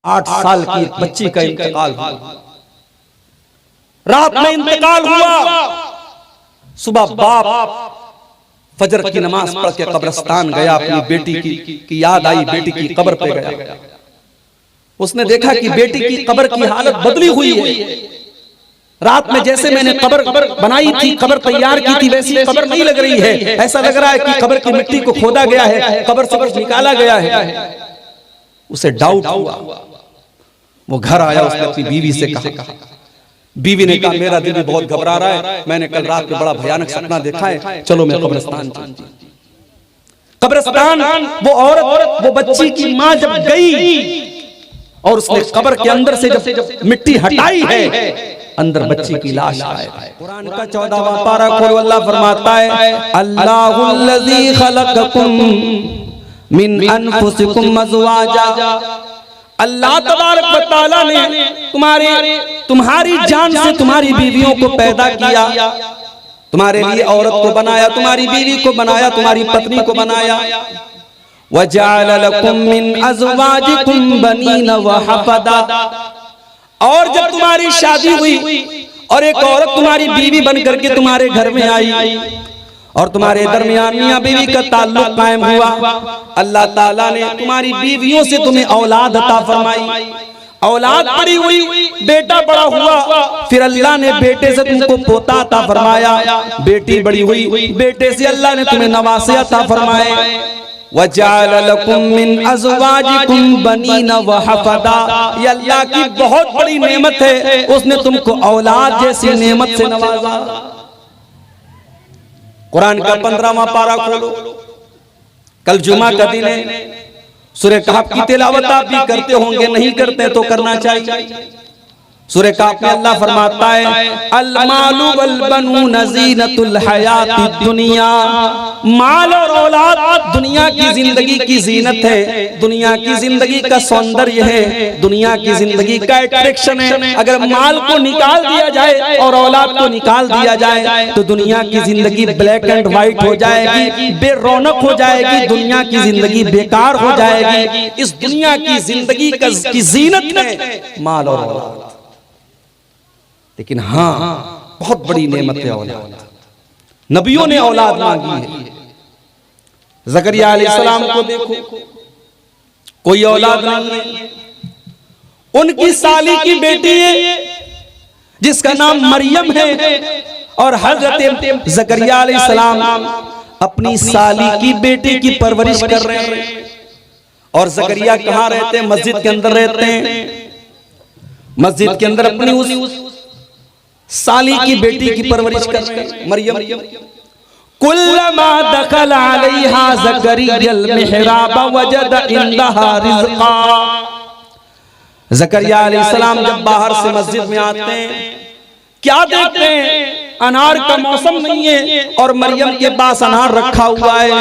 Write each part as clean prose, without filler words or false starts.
8 साल की एक बच्ची का इंतकाल हुआ। रात में इंतकाल हुआ। सुबह बाप फजर की नमाज पढ़ के कब्रिस्तान गया, अपनी बेटी की याद आई, बेटी की कब्र पे गया। उसने देखा कि बेटी की कब्र की हालत बदली हुई है। रात में जैसे मैंने कब्र बनाई थी, कब्र तैयार की थी, वैसी कब्र नहीं लग रही है। ऐसा लग रहा है कि कब्र की मिट्टी को खोदा गया है, कब्र से कुछ निकाला गया है। उसे डाउट हुआ। वो घर आया, उसने अपनी बीवी से कहा। बीवी ने कहा मेरा दिल बहुत घबरा रहा है, मैंने कल रात में बड़ा भयानक सपना देखा है, चलो मैं कब्रिस्तान चलती। कब्रिस्तान वो औरत, वो बच्ची की मां जब गई और उसने कब्र के अंदर से जब मिट्टी हटाई है, अंदर बच्ची की लाश है। कुरान का 14वां पारा खोलो, अल्लाह फरमाता है अल्लाहुल्लज़ी खलक़कुम मिन अनफुसिकुम अज़वाजा। अल्लाह तबारक व तआला ने तुम्हारी जान से तुम्हारी बीवियों को पैदा किया, तुम्हारे लिए औरत को बनाया, तुम्हारी बीवी को बनाया, तुम्हारी पत्नी को बनाया। वजअल लकुम मिन अज़वाजिकुम बनीना व हफ़दा। और जब तुम्हारी शादी हुई और एक औरत तुम्हारी बीवी बन करके तुम्हारे घर में आई और तुम्हारे दरमियान मियां बीवी का ताल्लुक कायम हुआ, अल्लाह ताला ने तुम्हारी बीवियों से तुम्हें औलाद अता फरमाई। औलाद बड़ी हुई, बेटा बड़ा हुआ, फिर अल्लाह ने बेटे से तुमको पोता अता फरमाया। बेटी बड़ी हुई, बेटे से अल्लाह ने तुम्हें नवासे अता फरमाए। वजअल लकुम मिन अज़वाजिकुम बनीना व हफ़दा। ये अल्लाह की बहुत बड़ी नेमत है, उसने तुमको औलाद जैसी नेमत से नवाजा। कुरान का 15वां पारा खोलो, कल जुमा का दिन है। सूरह कहफ की तिलावत आप भी करते होंगे, नहीं करते तो करना चाहिए। सूरह कहफ में अल्लाह फरमाता है अल मालु वल बनून ज़ीनतुल हयातिद दुनिया। माल और औलाद दुनिया की जिंदगी की जीनत है, दुनिया की जिंदगी का सौंदर्य है, दुनिया की जिंदगी का अट्रैक्शन है। अगर माल को निकाल दिया जाए और औलाद को निकाल दिया जाए तो दुनिया की जिंदगी ब्लैक एंड व्हाइट हो जाएगी, बेरौनक हो जाएगी, दुनिया की जिंदगी बेकार हो जाएगी। इस दुनिया की जिंदगी की जीनत है माल और औलाद। लेकिन हाँ, बहुत बड़ी नेमत है औलाद। नबियों ने औलाद मांगी है। ज़करिया अलैहिस्सलाम को देखो, कोई औलाद नहीं है। उनकी साली की बेटी है जिसका नाम मरियम है, और हजरत ज़करिया अलैहिस्सलाम अपनी साली की बेटी की परवरिश कर रहे हैं। और ज़करिया कहाँ रहते हैं? मस्जिद के अंदर रहते हैं। मस्जिद के अंदर अपनी उस साली की बेटी की परवरिश कर रहे हैं मरियम। कुल्लमा दखल अलैहा ज़करियल मिहराब वजद इंदहा रिज़्क़ा। ज़करिया अलैहिस्सलाम जब बाहर से मस्जिद में आते हैं, क्या देखते हैं? अनार का मौसम नहीं है और मरियम के पास अनार रखा हुआ है।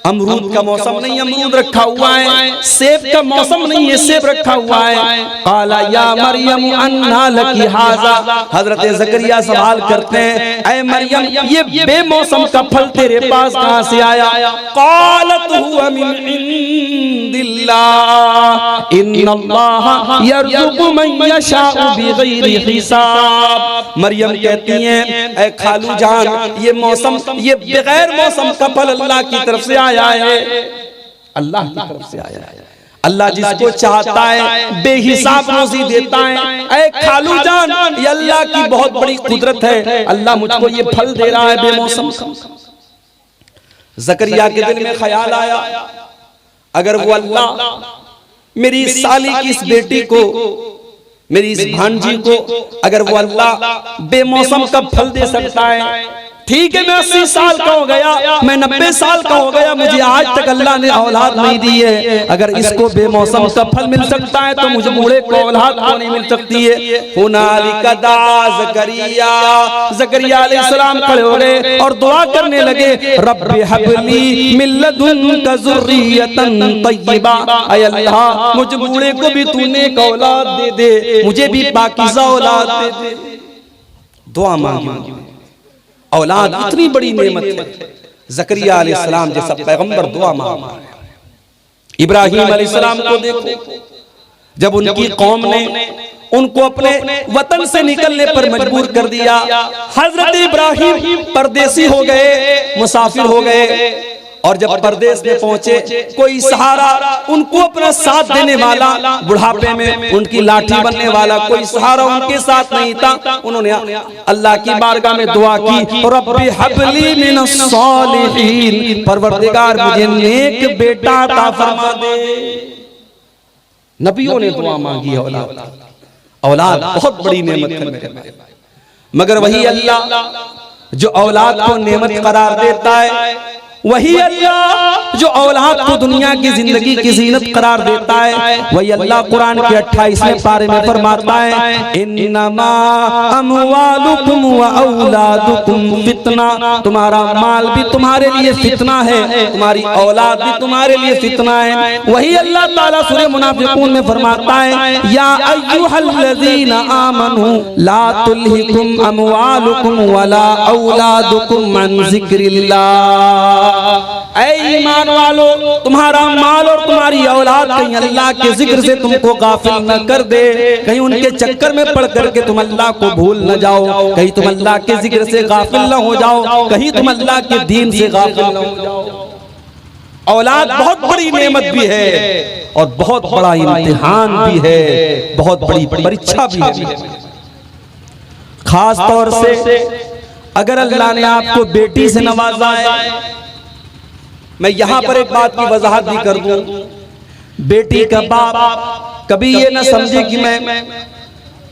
अमरूद का मौसम नहीं, अमरूद रखा हुआ है। सेब का मौसम नहीं है, सेब रखा हुआ है। काला या मरियम अन्ना लकी हाजा। हजरत ज़करिया सवाल करते हैं, ऐ मरियम, ये बेमौसम का फल तेरे पास कहां से आया? कालत हुवा मिन इंदिल्लाह इन्नल्लाह यर्ज़ुक़ु मन यशाअ बिग़ैरि हिसाब। मरियम कहती हैं, ऐ खालू जान, ये मौसम, ये बगैर मौसम का फल अल्लाह की तरफ से आया है, अल्लाह की तरफ से आया है। अल्लाह जिसको चाहता है बेहिसाब रोज़ी देता है। ऐ खालू जान, ये अल्लाह की बहुत बड़ी कुदरत है, अल्लाह मुझको ये फल दे रहा है बेमौसम। ज़करिया के दिल में ख्याल आया, अगर वो अल्लाह मेरी साली की इस बेटी को, मेरी इस भांजी को, अगर वो अल्लाह बेमौसम का फल दे सकता है, ठीक है, मैं 80 साल का हो गया, मैं 90 साल का हो गया, मुझे आज तक अल्लाह ने औलाद नहीं दी है। अगर इसको बेमौसम का फल मिल सकता है तो मुझे बूढ़े को औलाद क्यों नहीं मिल सकती है? हुनालिका दा ज़करिया। ज़करिया अलैहिस्सलाम खड़े हो गए और दुआ करने लगे, रब्बि हबली मिन लदुनका ज़ुर्रियतन तय्यिबा। ऐ अल्लाह, मुझे बूढ़े को भी तूने एक औलाद दे दे, मुझे भी पाकीज़ा औलाद दे दे। दुआ मांगी। औलाद इतनी बड़ी नेमत है। ज़करिया अलैहिस्सलाम जैसा पैगंबर दुआ मांगा। इब्राहीम अलैहिस्सलाम को देखो, जब उनकी कौम ने उनको अपने वतन से निकलने पर मजबूर कर दिया, हजरत इब्राहिम परदेसी हो गए, मुसाफिर हो गए, और जब परदेश में पहुंचे कोई सहारा उनको अपना साथ देने वाला, बुढ़ापे में उनकी लाठी बनने वाला कोई सहारा उनके साथ नहीं था। उन्होंने अल्लाह की बारगाह में दुआ की, रब्बी हबली मिनस सालिहीन, परवरदिगार मुझे नेक बेटा अता फरमा दे। नबियों ने दुआ मांगी औलाद, औलाद बहुत बड़ी नेमत है मेरे भाई, मगर वही अल्लाह जो औलाद को नेमत करार देता है, वही अल्लाह जो औलाद को दुनिया की जिंदगी की जीनत करार देता है, वही अल्लाह कुरान के 28वें पारे में फरमाता है, इन्नमा अमवालुकुम व औलादुकुम फितना, तुम्हारा माल भी तुम्हारे लिए फितना है, तुम्हारी औलाद भी तुम्हारे लिए फितना है। वही अल्लाह ताला सूरह मुनाफिकून में फरमाता है, या अय्युहल्लज़ीना आमनू ला तुल्हिकुम अमवालुकुम वला औलादुकुम अन ज़िक्रिल्लाह, ऐ ईमान वालो, तुम्हारा माल और तुम्हारी औलाद कहीं अल्लाह के जिक्र से तुमको गाफिल न कर दे, कहीं उनके चक्कर में पड़ करके तुम अल्लाह को भूल न जाओ, कहीं तुम अल्लाह के जिक्र से गाफिल न हो जाओ, कहीं तुम अल्लाह के दीन से गाफिल न हो जाओ। औलाद बहुत बड़ी नेमत भी है और बहुत बड़ा इम्तिहान भी है, बहुत बड़ी परीक्षा भी है। खास तौर से अगर अल्लाह ने आपको बेटी से नवाजा है, मैं यहां पर एक बात की वजाहत भी कर दूं, बेटी का बाप कभी ये ना समझे कि मैं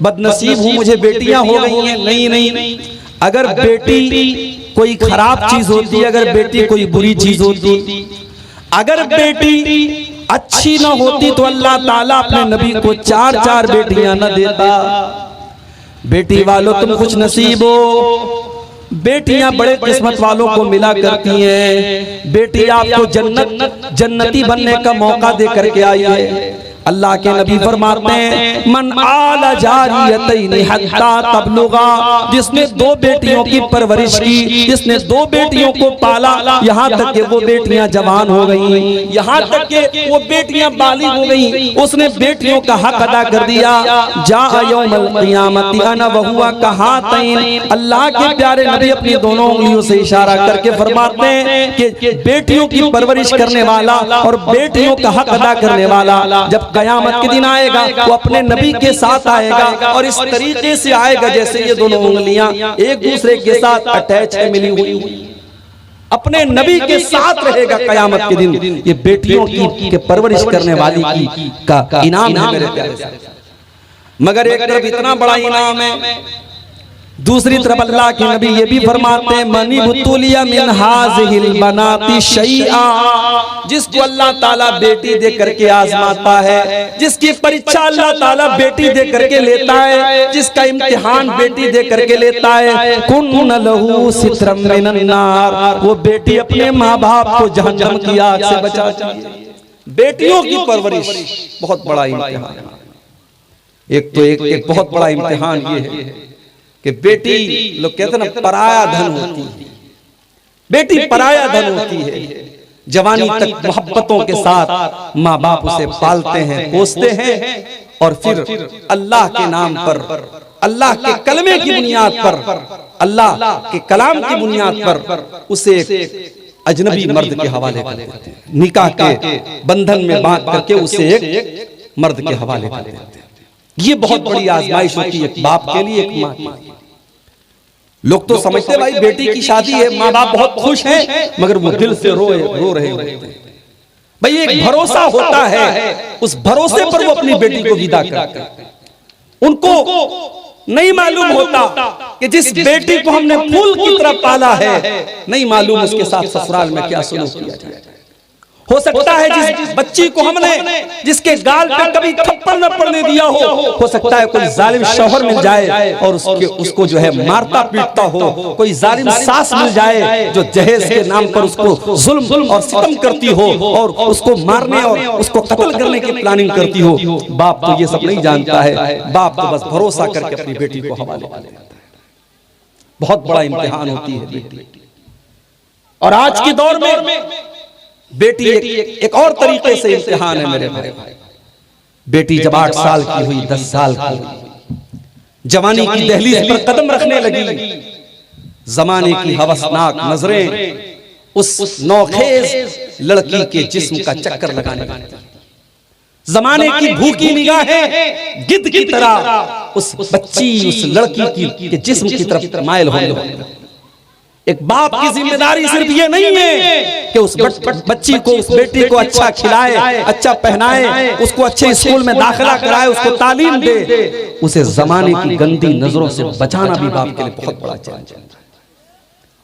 बदनसीब हूं, मुझे बेटियां हो गई हैं। नहीं नहीं, अगर बेटी कोई खराब चीज होती, अगर बेटी कोई बुरी चीज होती, अगर बेटी अच्छी ना होती तो अल्लाह ताला अपने नबी को 4 बेटियां न देता। बेटी वालों तुम खुश नसीब हो, बेटियां बड़े किस्मत वालों को मिला करती हैं। बेटी आपको जन्नती बनने का मौका दे करके आई है। अल्लाह के नबी फरमाते हैं, मन आला जारियतैनि हत्ता तबलुगा, जिसने 2 बेटियों की परवरिश की, जिसने 2 बेटियों को पाला, यहाँ तक कि वो बेटियां जवान हो गई, यहाँ तक कि वो बेटियां बालिग हो गई, उसने बेटियों का हक अदा कर दिया। जा यौमल क़ियामति अना व हुवा कहातैन, अल्लाह के प्यारे नबी अपनी दोनों उंगलियों से इशारा करके फरमाते हैं कि बेटियों की परवरिश करने वाला और बेटियों का हक अदा करने वाला जब कयामत के दिन आएगा वो अपने नबी के साथ आएगा, और इस तरीके से आएगा जैसे ये दोनों उंगलियां एक दूसरे के साथ अटैच है, मिली हुई, अपने नबी के साथ रहेगा कयामत के दिन। ये बेटियों की परवरिश करने वाली की का इनाम है मेरे प्यारे। मगर एक तरफ इतना बड़ा इनाम है, दूसरी तरफ अल्लाह के नबी ये भी फरमाते हैं, मनी बुतुलिया मिन हाज़िहिल बनाती शैआ, जिसको अल्लाह ताला बेटी दे करके आजमाता है, जिसकी परीक्षा अल्लाह ताला बेटी दे करके लेता है, जिसका इम्तिहान बेटी दे करके लेता है, कुन्न लहू सित्रम मिनन नार, वो बेटी अपने माँ बाप को जहन्नम की आग से बचाती है। बेटियों की परवरिश बहुत बड़ा इम्तिहान है। एक बहुत बड़ा इम्तिहान ये है कि बेटी, लोग कहते हैं ना पराया धन होती है, बेटी पराया धन होती है। जवानी तक मोहब्बतों के साथ माँ बाप उसे पालते हैं, पोसते हैं, और फिर अल्लाह के नाम पर, अल्लाह के कलमे की बुनियाद पर, अल्लाह के कलाम की बुनियाद पर उसे अजनबी मर्द के हवाले कर देते हैं, निकाह के बंधन में बांध करके उसे एक मर्द के हवाले कर देते हैं। ये बहुत बड़ी आजमाइश होती है एक बाप के लिए, एक माँ के लिए। लोग तो समझते भाई बेटी की शादी है, माँ बाप बहुत खुश हैं, मगर वो दिल से रो रहे होते हैं। भाई एक भरोसा होता है, उस भरोसे पर वो अपनी बेटी को विदा करते हैं। उनको नहीं मालूम होता कि जिस बेटी को हमने फूल की तरह पाला है, नहीं मालूम उसके साथ ससुराल में क्या सुलूक किया जाए। हो सकता है जिस बच्ची को हमने, जिसके गाल पे कभी थप्पड़ न पड़ने दिया हो सकता है कोई जालिम शौहर मिल जाए और उसको जो है मारता पीटता हो, कोई जालिम सास मिल जाए जो जहेज के नाम पर उसको जुल्म और सितम करती हो और उसको मारने और उसको कत्ल करने की प्लानिंग करती हो। बाप तो ये सब नहीं जानता है, बाप तो बस भरोसा करके अपनी बेटी को हवाले कर देता है। बहुत बड़ा इम्तिहान होती है बेटी। और आज के दौर में बेटी एक और तरीके से इम्तिहान है मेरे भाई। बेटी जब 8 साल की हुई, 10 साल की हुई, जवानी की दहलीज पर कदम रखने लगी, जमाने की हवसनाक नजरें उस नौखेज लड़की के जिस्म का चक्कर लगाने लगी। जमाने की भूखी निगाहें गिद्ध की तरह उस बच्ची, उस लड़की के जिस्म की तरफ मायल होने लगी। एक बाप की जिम्मेदारी सिर्फ ये नहीं है कि उस बच्ची को, उस बेटी को अच्छा खिलाए, अच्छा पहनाए, उसको अच्छे स्कूल में दाखिला कराए, उसको तालीम दे, उसे जमाने की गंदी नजरों से बचाना भी बाप के लिए बहुत बड़ा चैलेंज है।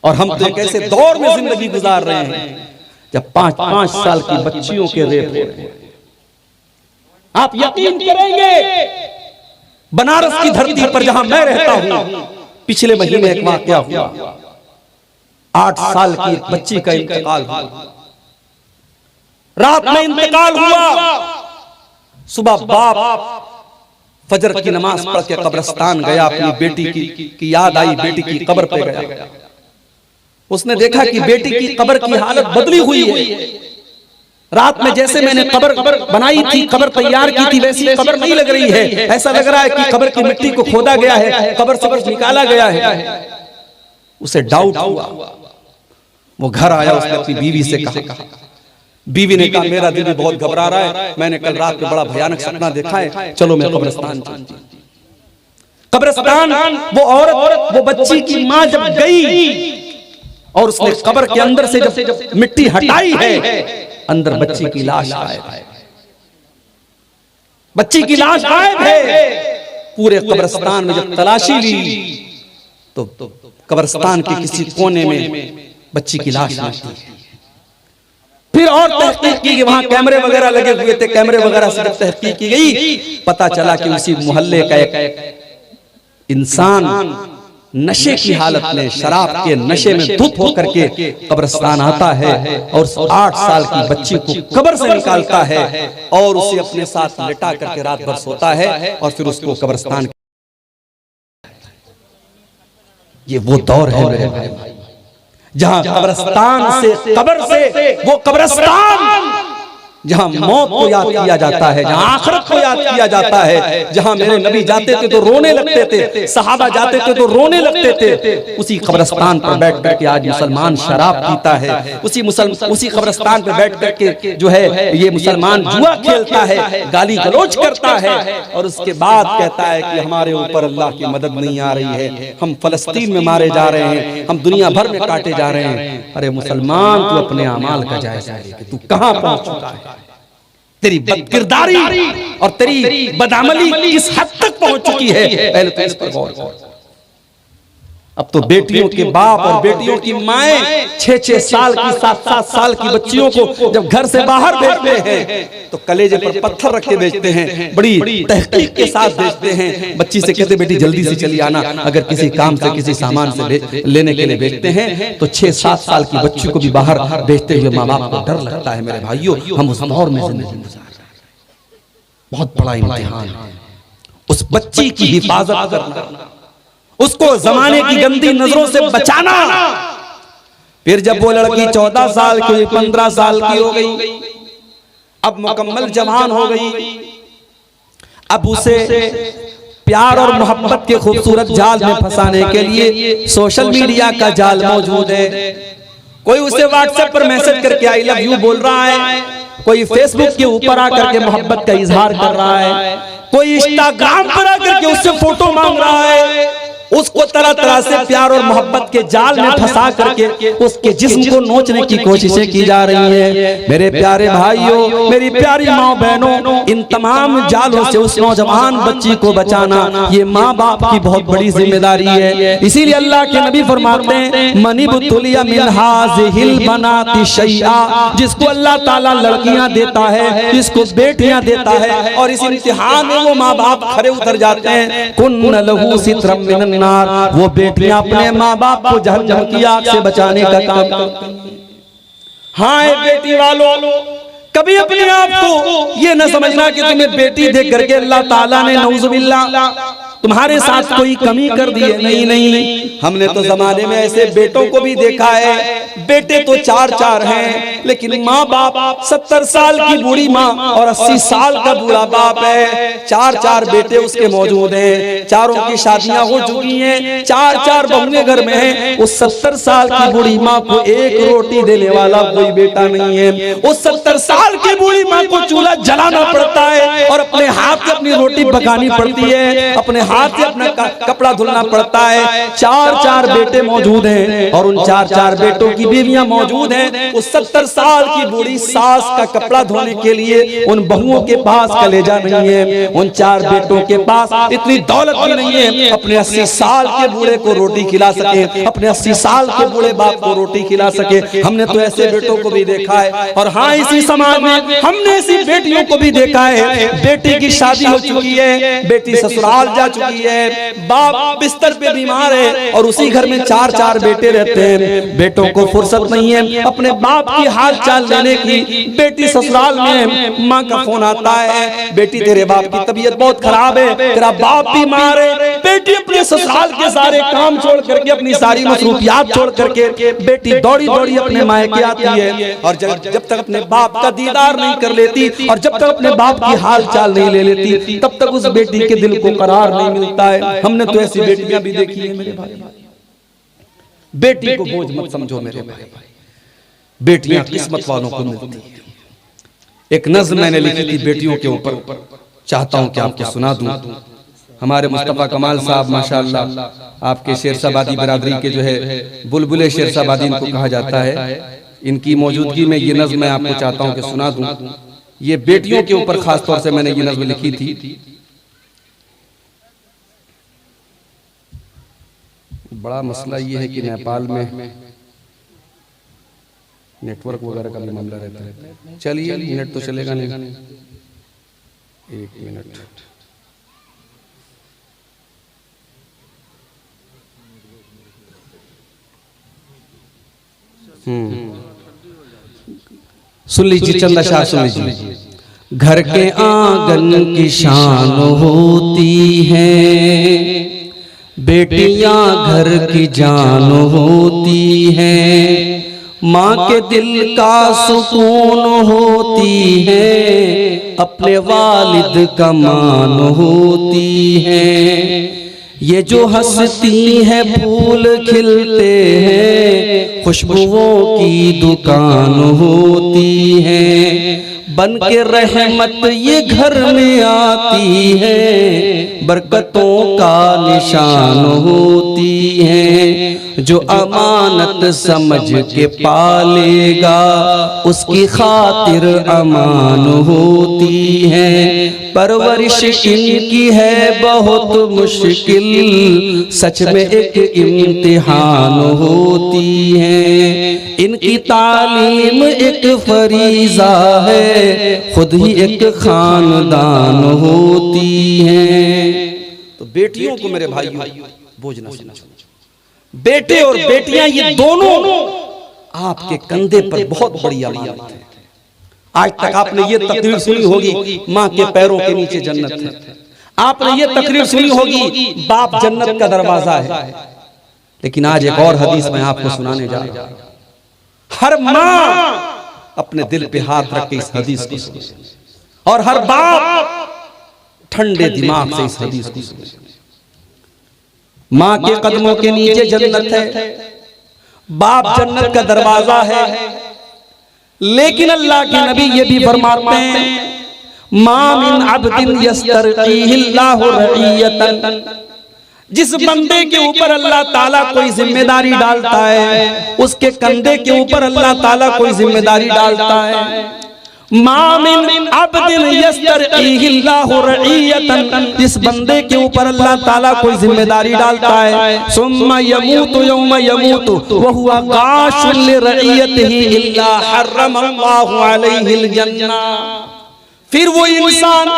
और हम तो एक ऐसे दौर में जिंदगी गुजार रहे हैं जब 5-5 साल की बच्चियों के रेप हो रहे हैं। आप यकीन करेंगे, बनारस की धरती पर जहां मैं रहता हूं, पिछले महीने एक वाकया हुआ। 8 साल की एक बच्ची का इंतकाल हुआ। रात में इंतकाल हुआ। सुबह बाप फजर की नमाज पढ़ के कब्रिस्तान गया, अपनी बेटी की याद आई, बेटी की कब्र पे गया। उसने देखा कि बेटी की कब्र की हालत बदली हुई है। रात में जैसे मैंने कब्र बनाई थी, कब्र तैयार की थी, वैसी कब्र नहीं लग रही है। ऐसा लग रहा है कि कब्र की मिट्टी को खोदा गया है, कब्र से कुछ निकाला गया है। उसे डाउट हुआ। वो घर आया, उसने अपनी बीवी से कहा। बीवी ने कहा मेरा दिल भी बहुत घबरा रहा है, मैंने कल रात में बड़ा भयानक सपना देखा है, चलो मैं कब्रिस्तान चलती हूं। कब्रिस्तान वो औरत, वो बच्ची की मां जब गई और उसने कब्र के अंदर से जब मिट्टी हटाई है, अंदर बच्ची की लाश गायब है। बच्ची की लाश गायब है। पूरे कब्रिस्तान में जब तलाशी ली तो कब्रिस्तान के किसी कोने में बच्ची की लाश मिलती है। फिर और तहकीक की, वहां कैमरे वगैरह लगे हुए थे, कैमरे वगैरह से जब तहकीक की गई, पता चला कि उसी मोहल्ले का एक इंसान नशे की हालत में, शराब के नशे में धुत होकर के कब्रिस्तान आता है और 8 साल की बच्ची को कब्र से निकालता है और उसे अपने साथ लिटा करके रात भर सोता है और फिर उसको कब्रिस्तान। ये वो दौर है मेरे भाई, जहां कब्रिस्तान से, कब्र से वो कब्रिस्तान, जहां मौत को याद किया जाता है, जहां आखिरत को याद किया जाता है, जहां मेरे नबी जाते थे तो रोने लगते थे, सहाबा जाते थे तो रोने लगते थे, उसी कब्रिस्तान पर बैठ करके आज मुसलमान शराब पीता है। उसी कब्रिस्तान पर बैठ करके जो है ये मुसलमान जुआ खेलता है, गाली गलौज करता है और उसके बाद कहता है कि हमारे ऊपर अल्लाह की मदद नहीं आ रही है, हम फलस्तीन में मारे जा रहे हैं, हम दुनिया भर में काटे जा रहे हैं। अरे मुसलमान, तू अपने अमाल का जायजा ले कि तू कहां पहुंच चुका है, तेरी बदकिरदारी और तेरी बदअमली किस हद तक पहुंच चुकी है, पहले तो इस पर गौर कर। अब तो बेटियों के बाप और बेटियों की माएं 6-6 साल की, 7-7 साल की बच्चियों को जब घर से बाहर भेजते हैं तो कलेजे पर पत्थर रख के भेजते हैं, बड़ी तहकीक के साथ भेजते हैं। बच्ची से कहते बेटी जल्दी से चली आना, अगर किसी काम से, किसी सामान से लेने के लिए भेजते हैं तो 6-7 साल की बच्ची को भी बाहर भेजते हुए माँ बाप को डर लगता है। मेरे भाइयों, हम उस दौर में जिंदगी गुजार रहे हैं। बहुत बड़ा इम्तिहान है उस बच्ची की हिफाजत करना, उसको जमाने की गंदी नजरों से बचाना। फिर जब वो लड़की 14 साल की, 15 साल की हो गई, अब मुकम्मल जवान हो गई, अब उसे प्यार और मोहब्बत के खूबसूरत जाल में फंसाने के लिए सोशल मीडिया का जाल मौजूद है। कोई उसे व्हाट्सएप पर मैसेज करके आई लव यू बोल रहा है, कोई फेसबुक के ऊपर आकर के मोहब्बत का इजहार कर रहा है, कोई इंस्टाग्राम पर आकर के उससे फोटो मांग रहा है, उसको तरह तरह से प्यार और मोहब्बत के जाल में फंसा करके उसके जिस्म को नोचने की कोशिशें की जा रही हैं। मेरे प्यारे भाइयों, मेरी प्यारी माँ बहनों, इन तमाम जालों से उस नौजवान बच्ची को बचाना ये माँ बाप की बहुत बड़ी जिम्मेदारी है। इसीलिए अल्लाह के नबी फरमाते हैं मनिबतुलिया मिन हाज़िहिल बनाति शैआ, जिसको अल्लाह ताला लड़कियां देता है, जिसको बेटियां देता है और इस इम्तिहान में वो माँ बाप खड़े उतर जाते हैं, कुन्न लहू सित्रम मिनन नार, वो बेटियां अपने माँ बाप को जहन्नम की आग से बचाने का काम करती हैं। हाँ बेटी वालों, कभी अपने आप को ये न समझना कि तुम्हें बेटी देख करके अल्लाह ताला ने नऊजुबिल्लाह तुम्हारे साथ कोई कमी कर दी है? नहीं नहीं, हमने तो जमाने में ऐसे बेटों को भी देखा है, बेटे तो चार चार हैं, लेकिन माँ बाप 70 साल की बूढ़ी माँ और 80 साल का बूढ़ा बाप है, चार चार बेटे उसके मौजूद हैं, चारों की शादियां हो चुकी हैं, चार चार बहुएं घर में हैं। उस 70 साल की बूढ़ी माँ को एक रोटी देने वाला कोई बेटा नहीं है। उस 70 साल की बूढ़ी माँ को चूल्हा जलाना पड़ता है और अपने हाथ से अपनी रोटी पकानी पड़ती है, अपने हाथ से अपना कपड़ा धुलना पड़ता है। चार चार बेटे मौजूद हैं और उन चार चार बेटों की बीवियां मौजूद हैं। उस 70 साल की बूढ़ी सास का कपड़ा धोने के लिए उन बहुओं के पास कलेजा नहीं है, उन चार बेटों के पास इतनी दौलत भी नहीं है अपने 80 साल के बूढ़े को रोटी खिला सके, अपने 80 साल के बूढ़े बाप को रोटी खिला सके। हमने तो ऐसे बेटों को भी देखा है। और हाँ, इसी समाज में हमने ऐसी बेटियों को भी देखा है, बेटी की शादी हो चुकी है, बेटी ससुराल जा चुकी है, बाप बिस्तर पे बीमार है और उसी घर में चार चार बेटे रहते हैं। बेटों को फुर्सत नहीं है अपने बाप की हाल चाल लेने की। बेटी ससुराल में, माँ का फोन आता है, बेटी तेरे बाप की तबीयत बहुत खराब है, तेरा बाप बीमार है। बेटी अपने ससुराल के सारे काम छोड़ करके, अपनी सारी मसरूफियात छोड़ करके बेटी दौड़ी दौड़ी अपने मायके आती है। और जब तक अपने बाप का दीदार नहीं कर लेती और जब तक अपने बाप की हाल चाल नहीं ले लेती, तब तक उस बेटी के दिल को करार नहीं मिलता है। हमने तो ऐसी बेटियां भी देखी है मेरे भाई। बेटी को बोझ मत समझो मेरे भाई, बेटियां किस्मत वालों को मिलती है। एक नज़्म मैंने लिखी थी बेटियों के ऊपर, चाहता हूं कि आपको सुना दूं। हमारे मुस्तफा कमाल साहब माशाअल्लाह, आपके शेरशाबादी बिरादरी के जो है बुलबुले शेरशाबादी इनको कहा जाता है, इनकी मौजूदगी में ये नज़्म मैं आपको चाहता हूं कि सुना दूं। ये बेटियों के ऊपर खास तौर से मैंने ये नज़्म लिखी थी। बड़ा मसला ये है कि नेपाल में नेटवर्क वगैरह का भी मामला रहता है। चलिए, नेट तो चलेगा नहीं, एक मिनट। सुन लीजिए, चंदा शाह सुन लीजिए। घर के आंगन की शान होती है, बेटियां घर की जान होती है, माँ के दिल का सुकून होती है, अपने वालिद का मान होती है। ये जो हंसती है फूल खिलते हैं, खुशबुओं की दुकान होती है, बन के रहमत ये घर में आती है, बरकतों का निशान होती है। जो अमानत समझ के पालेगा उसकी खातिर अमान होती है, परवरिश इनकी है बहुत मुश्किल, सच में एक इम्तिहान होती है। इनकी तालीम एक फरीज़ा है, खुद ही एक खानदान होती है। तो बेटियों को मेरे भाइयों बोझ ना समझो। बेटे और बेटियां ये दोनों आपके कंधे पर बहुत बड़ी अमानत है। आज तक आपने ये तकरीर सुनी होगी, माँ के पैरों के नीचे जन्नत है। आपने ये तकरीर सुनी होगी, बाप जन्नत का दरवाजा है। लेकिन आज एक और हदीस मैं आपको सुनाने जा रहा हूं। हर माँ अपने दिल पे हाथ रख के इस हदीस को सुने और हर बाप ठंडे दिमाग से इस हदीस को सुने। माँ के कदमों के नीचे जन्नत है, बाप जन्नत का दरवाजा है। लेकिन अल्लाह के नबी ये भी फरमाते हैं, मा मिन अब्दिन यस्तरकीहिल्लाहु रईयतन, जिस बंदे के ऊपर अल्लाह ताला कोई जिम्मेदारी डालता है, उसके कंधे के ऊपर अल्लाह ताला कोई जिम्मेदारी डालता है। मा मिन अब्दिन यस्तरकीहिल्लाहु रईयतन, जिस बंदे के ऊपर अल्लाह ताला कोई जिम्मेदारी डालता है, सुम्मा यमूतु यौमा यमूतु व हुवा गाशुन लिरईयतिही इल्ला हर्रमल्लाहु अलैहिल जन्नह, फिर वो इंसान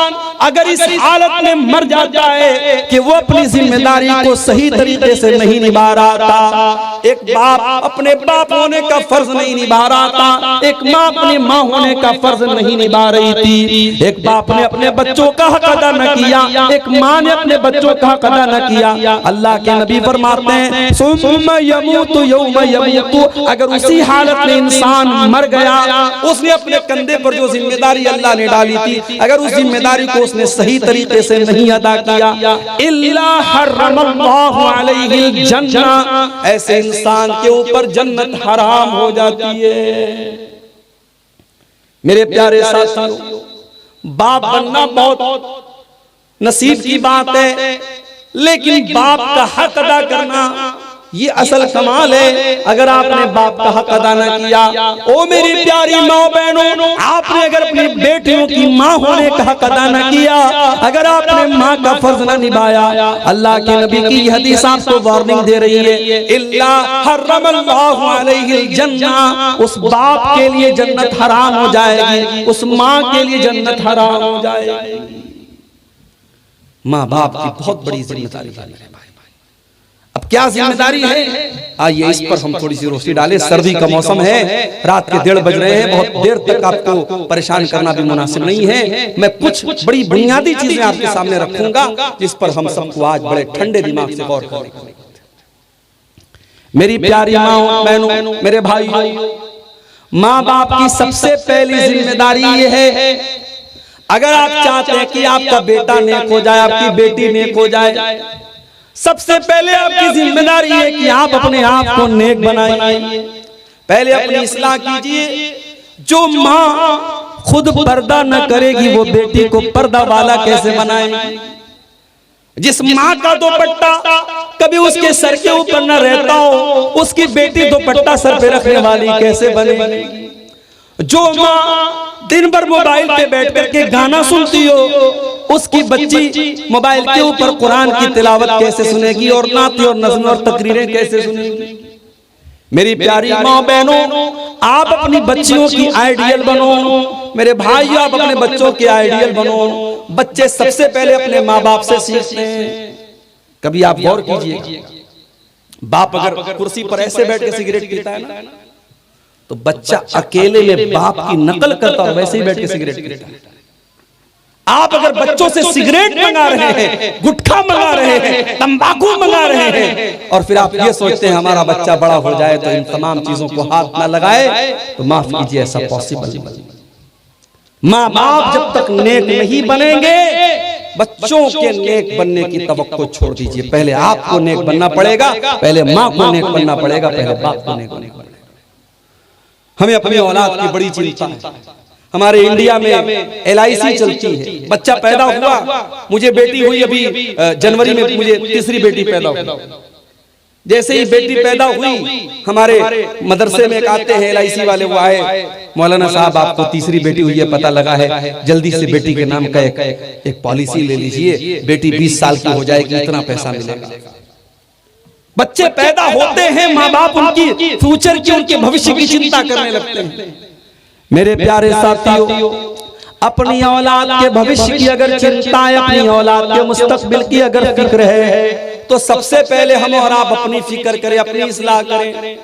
अगर इस हालत में मर जाता है कि वो अपनी जिम्मेदारी को सही तरीके से नहीं निभा रहा था, एक बाप अपने बाप होने का फर्ज नहीं निभा रहा था, एक माँ अपनी माँ होने का फर्ज नहीं निभा रही थी, एक बाप ने अपने बच्चों का हक अदा न किया, एक माँ ने अपने बच्चों का हक अदा न किया। अल्लाह के नबी फरमाते हैं सुम्मा यमूतु यौमा यमूतु, अगर उसी हालत में इंसान मर गया, उसने अपने कंधे पर जो जिम्मेदारी अल्लाह ने डाली थी, अगर उस जिम्मेदारी को उसने सही तरीके से नहीं अदा किया, इल्ला हर्रमल्लाहु अलैहिल जन्नह, ऐसे इंसान के ऊपर जन्नत हराम हो जाती है। मेरे प्यारे साथियों, बाप बनना बहुत नसीब की बात है, लेकिन बाप का हक अदा करना ये असल कमाल है। अगर आपने बाप का हक अदा न किया, ओ मेरी प्यारी माँ बहनों, आपने अगर अपनी बेटियों की माँ होने का हक अदा न किया, अगर आपने माँ का फर्ज न निभाया, अल्लाह के नबी की हदीस आपको वार्निंग दे रही है, इल्ला हर्रमल्लाहु अलैहिल जन्नह, उस बाप के लिए जन्नत हराम हो जाएगी, उस माँ के लिए जन्नत हराम हो जाएगी। माँ बाप की बहुत बड़ी जिम्मेदारी है। अब क्या जिम्मेदारी है, आइए इस पर हम थोड़ी सी रोशनी डालें। सर्दी का मौसम है, रात के 1:30 बज रहे हैं, बहुत देर तक आपको परेशान करना भी मुनासिब नहीं है। मैं कुछ बड़ी बुनियादी चीजें आपके सामने रखूंगा जिस पर हम सबको आज बड़े ठंडे दिमाग से गौर करेंगे। मेरी प्यारी माँ बहनों, मेरे भाई, माँ बाप की सबसे पहली जिम्मेदारी ये है, अगर आप चाहते हैं कि आपका बेटा नेक हो जाए, आपकी बेटी नेक हो जाए, सबसे पहले आपकी जिम्मेदारी है कि आप अपने आप को नेक बनाइए। पहले अपनी इस्लाह कीजिए। जो माँ खुद पर्दा न करेगी, वो बेटी को पर्दा वाला कैसे बनाएगी? जिस माँ का दुपट्टा कभी उसके सर के ऊपर न रहता हो, उसकी बेटी दुपट्टा सर पे रखने वाली कैसे बनेगी? जो माँ दिन भर मोबाइल पे बैठ करके गाना सुनती हो, उसकी बच्ची मोबाइल के ऊपर कुरान की तिलावत कैसे सुनेगी और नाते और नज़्म और तकरीरें कैसे सुनेगी? मेरी प्यारी माँ बहनों, आप अपनी बच्चियों की आइडियल बनो। मेरे भाइयों, आप अपने बच्चों के आइडियल बनो। बच्चे सबसे पहले अपने माँ बाप से सीखते हैं। कभी आप गौर कीजिए, बाप अगर कुर्सी पर ऐसे बैठ के सिगरेट पीता है ना, तो बच्चा अकेले में बाप की नकल करता और वैसे ही बैठ के सिगरेट पीता है। आप अगर बच्चों से सिगरेट मंगा रहे हैं, गुटखा मंगा रहे हैं, तंबाकू मंगा रहे हैं, और फिर आप ये सोचते हैं हमारा बच्चा बड़ा हो जाए तो इन तमाम चीजों को हाथ न लगाए, तो माफ कीजिए, ऐसा पॉसिबल नहीं। माँ बाप जब तक नेक नहीं बनेंगे, बच्चों के नेक बनने की तवक्को छोड़ दीजिए। पहले आपको नेक बनना पड़ेगा, पहले माँ को नेक बनना पड़ेगा, पहले बाप को नेक बनना पड़ेगा। हमें अपनी औलाद की बड़ी चिंता है। हमारे इंडिया में LIC चलती है। बच्चा पैदा हुआ, मुझे बेटी हुई अभी जनवरी में, मुझे तीसरी बेटी पैदा हुई। जैसे ही बेटी पैदा हुई, हमारे मदरसे में एक आते हैं LIC वाले, वो आए, मौलाना साहब आपको तीसरी बेटी हुई है, पता लगा है, जल्दी से बेटी के नाम का एक पॉलिसी ले लीजिए, बेटी 20 साल की हो जाएगी, इतना पैसा मिलेगा। बच्चे पैदा होते हैं, माँ बाप उनकी फ्यूचर की, उनके भविष्य की चिंता करने लगते हैं। मेरे प्यारे साथियों, अपनी औलाद के भविष्य की अगर चिंता है, अपनी औलाद के मुस्तकबिल की अगर फिक्र है, तो सबसे पहले हम और आप अपनी फिक्र करें, अपनी इस्लाह करें।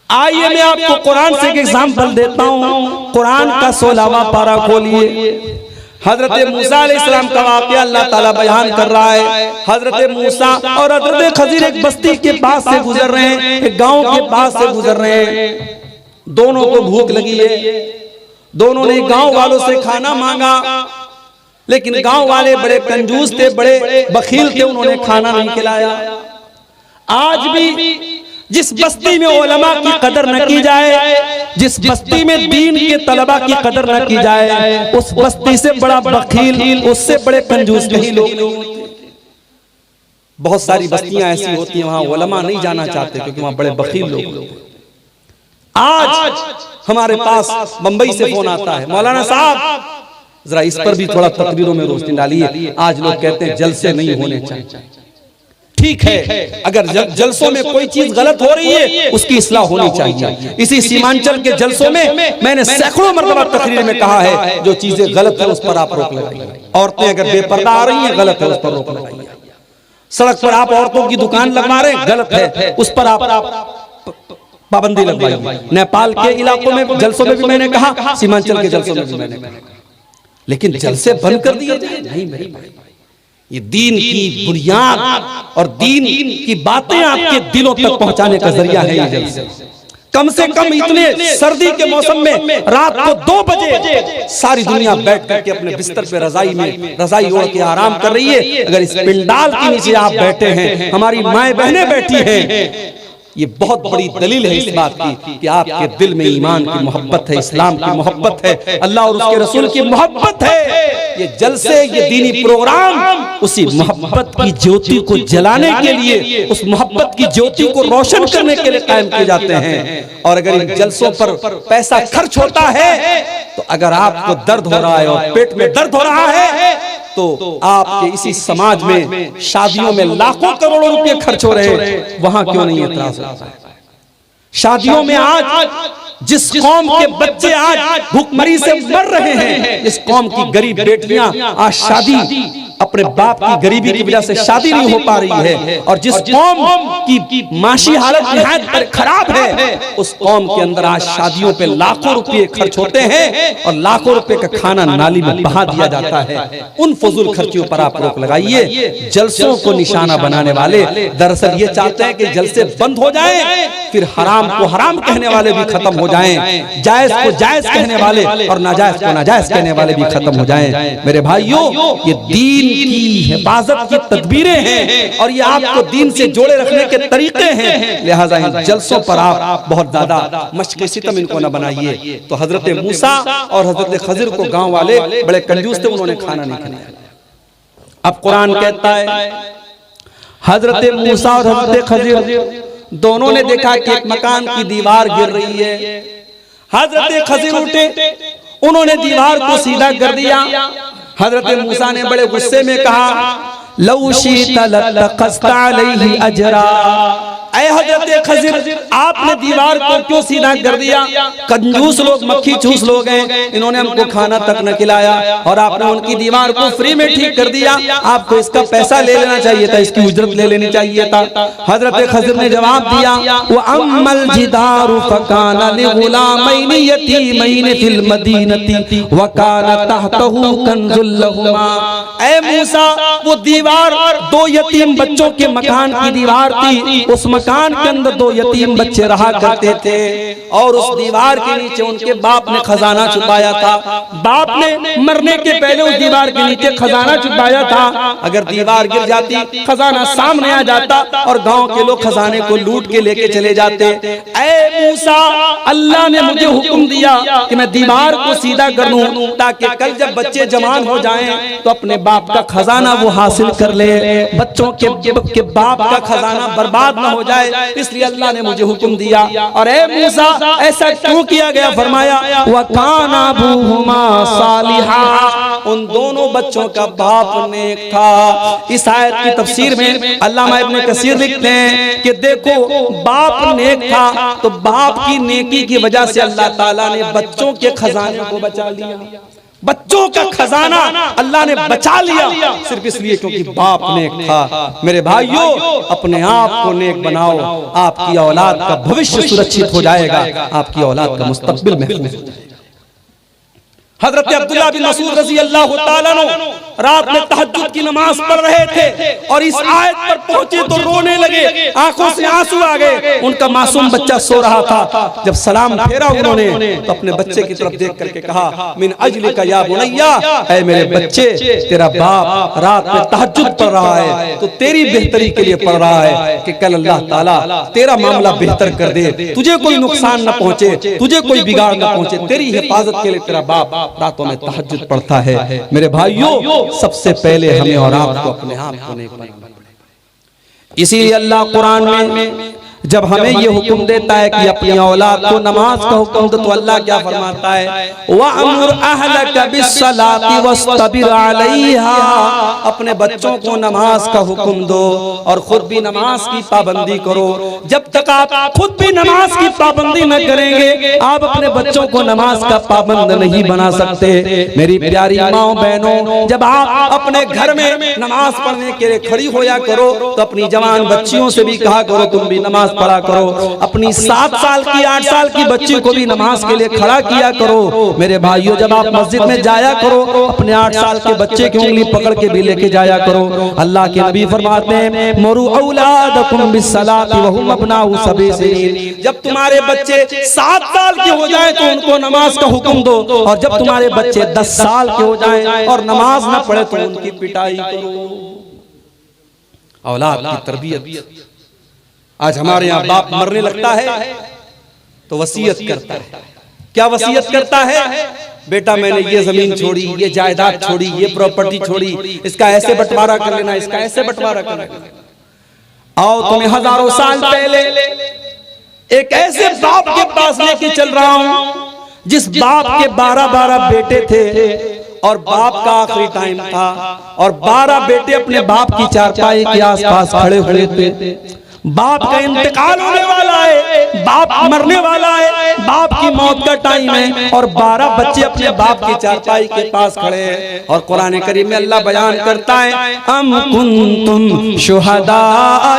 आइए मैं आपको कुरान से एक एग्जाम्पल देता हूँ। कुरान का 16वां पारा खोलिए। हजरत मूसा अलैहिस्सलाम का वाक़या अल्लाह ताला बयान कर रहा है। हजरत मूसा और हजरत खजीर एक बस्ती के पास से गुजर रहे हैं, एक गांव के पास से गुजर रहे हैं। दोनों को भूख लगी है, दोनों ने गांव वालों से खाना मांगा, लेकिन गांव वाले बड़े कंजूस थे, बड़े बखील थे, उन्होंने खाना नहीं खिलाया। आज भी जिस बस्ती में उलमा की कदर न की जाए, जिस बस्ती में दीन के तलबा की कदर न की जाए, उस बस्ती से बड़ा बखील, उससे बड़े कंजूस कहीं लोग नहीं होते। बहुत सारी बस्तियां ऐसी होती हैं, वहां उलमा नहीं जाना चाहते क्योंकि वहां बड़े बखील लोग होते हैं। आज हमारे पास बंबई से फोन आता है, मौलाना साहब जरा इस पर भी थोड़ा तकरीरों में रोशनी डालिए। आज लोग कहते हैं जलसे नहीं होने चाहिए। ठीक है, अगर जलसों में कोई चीज गलत हो रही है उसकी इस्लाह होनी चाहिए। इसी सीमांचल के जलसों में मैंने सैकड़ों मरतबा तकरीर में कहा है, जो चीजें गलत है उस पर आप रोक लगाइए। औरतें अगर बेपर्दा आ रही हैं, गलत है, उस पर रोक लगाइए। सड़क पर आप औरतों की दुकान लगवा रहे हैं, गलत है, उस पर आप पाबंदी लगवाइए। नेपाल के इलाकों में जलसों में भी मैंने कहा, सीमांचल के जलसों में भी मैंने कहा, लेकिन जलसे बंद कर दिए नहीं। मेरे भाई, ये दीन की बुनियाद और दीन की बातें आपके दिलों तक पहुंचाने का जरिया है ये जलसे। कम से कम इतने सर्दी के मौसम में रात को 2 बजे सारी दुनिया बैठ करके अपने बिस्तर पे रजाई ओढ़ के आराम कर रही है। अगर इस पिंडाल के नीचे आप बैठे हैं, हमारी माएं बहनें बैठी हैं, ये बहुत बड़ी दलील है इस बात की कि आपके दिल में ईमान की मोहब्बत है, इस्लाम की मोहब्बत है, अल्लाह और उसके रसूल की मोहब्बत है। ये जलसे, ये दीनी प्रोग्राम उसी मोहब्बत की ज्योति को जलाने के लिए, उस मोहब्बत की ज्योति को रोशन करने के लिए कायम किए जाते हैं। और अगर इन जलसों पर पैसा खर्च होता है, तो अगर आपको दर्द हो रहा है और पेट में दर्द हो रहा है, तो आपके इसी समाज में शादियों में लाखों करोड़ों रुपए खर्च हो रहे हैं, वहां क्यों नहीं एतराज होता है? शादियों में आज जिस कौम के बच्चे आज भूखमरी से मर रहे हैं, जिस कौम की गरीब बेटियां आज शादी अपने बाप की गरीबी की वजह से शादी नहीं हो पा रही है, और जिस कौम की माशी हालत निहायत खराब है, उस कौम के अंदर आज शादियों पे लाखों रुपए खर्च होते हैं और लाखों रुपए का खाना नाली में बहा दिया जाता है। उन फजूल खर्चियों पर आप रोक लगाइए। जलसों को निशाना बनाने वाले दरअसल ये चाहते हैं कि जलसे बंद हो जाएं, फिर हराम को हराम कहने वाले भी खत्म हो जाएं, जायज को जायज कहने वाले और नाजायज को नाजायज कहने वाले भी खत्म हो जाएं। मेरे भाइयों, ये दीन की हिफाजत की तदबीरें हैं और ये आपको दीन से जोड़े रखने के तरीके हैं। लिहाजा इन जलसों पर आप बहुत ज्यादा मश्क सितम इनको न बनाइए। तो हजरत मूसा और हजरत खजिर को गांव वाले बड़े कंजूस थे, उन्होंने खाना नहीं खिलाया। अब कुरान कहता है हजरत मूसा और हजरत खजिर दोनों ने देखा कि एक मकान की दीवार गिर रही है। हजरत खजिर उठे, उन्होंने दीवार को सीधा कर दिया। हजरत मूसा ने बड़े गुस्से में कहा, लौ शीता लतखस्ता अलैहि अजरा। ऐ हजरत खजिर, आपने दीवार को क्यों सीधा कर दिया? कंजूस लोग, मक्खी चूस लोग हैं, इन्होंने हमको खाना तक न खिलाया और आपने उनकी दीवार को फ्री में ठीक कर दिया। आपको इसका पैसा ले लेना चाहिए था, इसकी उजरत ले लेनी चाहिए था। हजरत खजिर ने जवाब दिया, व अम्मल जिदारु फकाना लिगुलामैनि यतीमैनि फिल मदीनति व काना तहतहु कंजुल लहुमा। ऐ मूसा, वो दीवार 2 यतीम बच्चों के मकान की दीवार थी। उस मकान के अंदर 2 यतीम बच्चे रहा करते थे और उस दीवार के नीचे उनके बाप ने खजाना छुपाया था। बाप ने मरने के पहले उस दीवार के नीचे खजाना छुपाया था। अगर दीवार गिर जाती, खजाना सामने आ जाता और गांव के लोग खजाने को लूट के लेके चले जाते। ऐ मूसा, अल्लाह ने मुझे हुक्म दिया कि मैं दीवार को सीधा कर दूं ताकि कल जब बच्चे जवान हो जाएं तो अपने बाप का खजाना वो हासिल कर ले, बच्चों के बाप का खजाना बर्बाद न हो जाए, इसलिए अल्लाह ने मुझे हुक्म दिया। और ए मूसा, ऐसा क्यों किया गया? फरमाया, वकाना अबूहुमा सालिहा, उन दोनों बच्चों का बाप नेक था। इस आयत की तफसीर में अल्लामा इब्न कसीर लिखते हैं कि देखो, बाप नेक था तो बाप की नेकी की वजह से अल्लाह ताला ने बच्चों के खजाने को बचा लिया। बच्चों का खजाना अल्लाह ने बचा लिया सिर्फ इसलिए क्योंकि बाप नेक था। मेरे भाइयों, अपने आप को नेक बनाओ, आपकी औलाद का भविष्य सुरक्षित हो जाएगा, आपकी औलाद का मुस्तकबिल महफूज हो जाएगा। हजरत अब्दुल्लाह बिन मसूद रज़ी अल्लाह तआला अन्हु रात में तहज्जुद की नमाज पढ़ रहे थे और इस आयत पर पहुंचे तो रोने लगे, आंखों से आंसू आ गए। उनका मासूम बच्चा सो रहा था। जब सलाम फेरा उन्होंने तो अपने बच्चे की तरफ देख करके कहा, मिन अजलिका या बुनैया, ऐ मेरे बच्चे, तेरा बाप रात में तहज्जुद पढ़ रहा है तो तेरी बेहतरी के लिए पढ़ रहा है कि कल अल्लाह ताला तेरा मामला बेहतर कर दे, तुझे कोई नुकसान न पहुंचे, तुझे कोई बिगाड़ न पहुंचे, तेरी हिफाजत के लिए तेरा बाप रातों में तहज्जुद पढ़ता है। मेरे भाइयों, सबसे पहले हमें और आपको अपने आप को नेक बनाना पड़ेगा। इसीलिए अल्लाह कुरान में जब हमें ये हुक्म देता है कि अपनी औलाद को नमाज का हुक्म दो, तो अल्लाह क्या फरमाता है, वअमुर अहलका बिस्सलाति वस्तबिर अलैहा, अपने बच्चों को नमाज का हुक्म दो और खुद भी नमाज की पाबंदी करो। जब तक आप खुद भी नमाज की पाबंदी न करेंगे, आप अपने बच्चों को नमाज का पाबंद नहीं बना सकते। मेरी प्यारी माओ बहनों, जब आप अपने घर में नमाज पढ़ने के लिए खड़ी होया करो, तो अपनी जवान बच्चियों से भी कहा करो तुम भी नमाज पढ़ा करो। अपनी 7 साल की 8 साल की बच्ची को भी नमाज के लिए खड़ा किया करो। मेरे भाइयों, जब आप मस्जिद में जाया करो, अपने 8 साल के बच्चे की उंगली पकड़ के भी लेके जाया करो। अल्लाह के नबी फरमाते हैं, मरु औलादकुम बिस्सलाति वहुम अबनाउ सबई सिनीन, जब तुम्हारे बच्चे 7 साल के हो जाए तो उनको नमाज का हुक्म दो, और जब तुम्हारे बच्चे 10 साल के हो जाए और नमाज न पढ़े तो उनकी पिटाई करो। औलाद की तरबियत। आज हमारे यहाँ बाप मरने लगता है तो वसीयत करता है। क्या वसीयत करता है, बेटा मैंने ये जमीन छोड़ी, ये जायदाद छोड़ी, ये प्रॉपर्टी छोड़ी, इसका ऐसे बंटवारा कर लेना, इसका ऐसे बंटवारा कर लेना। आओ तुम्हें हजारों साल पहले एक ऐसे बाप के पास लेके चल रहा हूं जिस बाप के 12-12 बेटे थे और बाप का आखिरी टाइम था, और 12 बेटे अपने बाप की चारपाई के आसपास खड़े हुए थे। बाप का इंतकाल होने वाला है, बाप मरने वाला है, बाप की मौत का टाइम है, और 12 बच्चे अपने बाप की चारपाई के पास खड़े हैं। और कुरान करीम में अल्लाह बयान करता है, अम कुंतुम शुहदा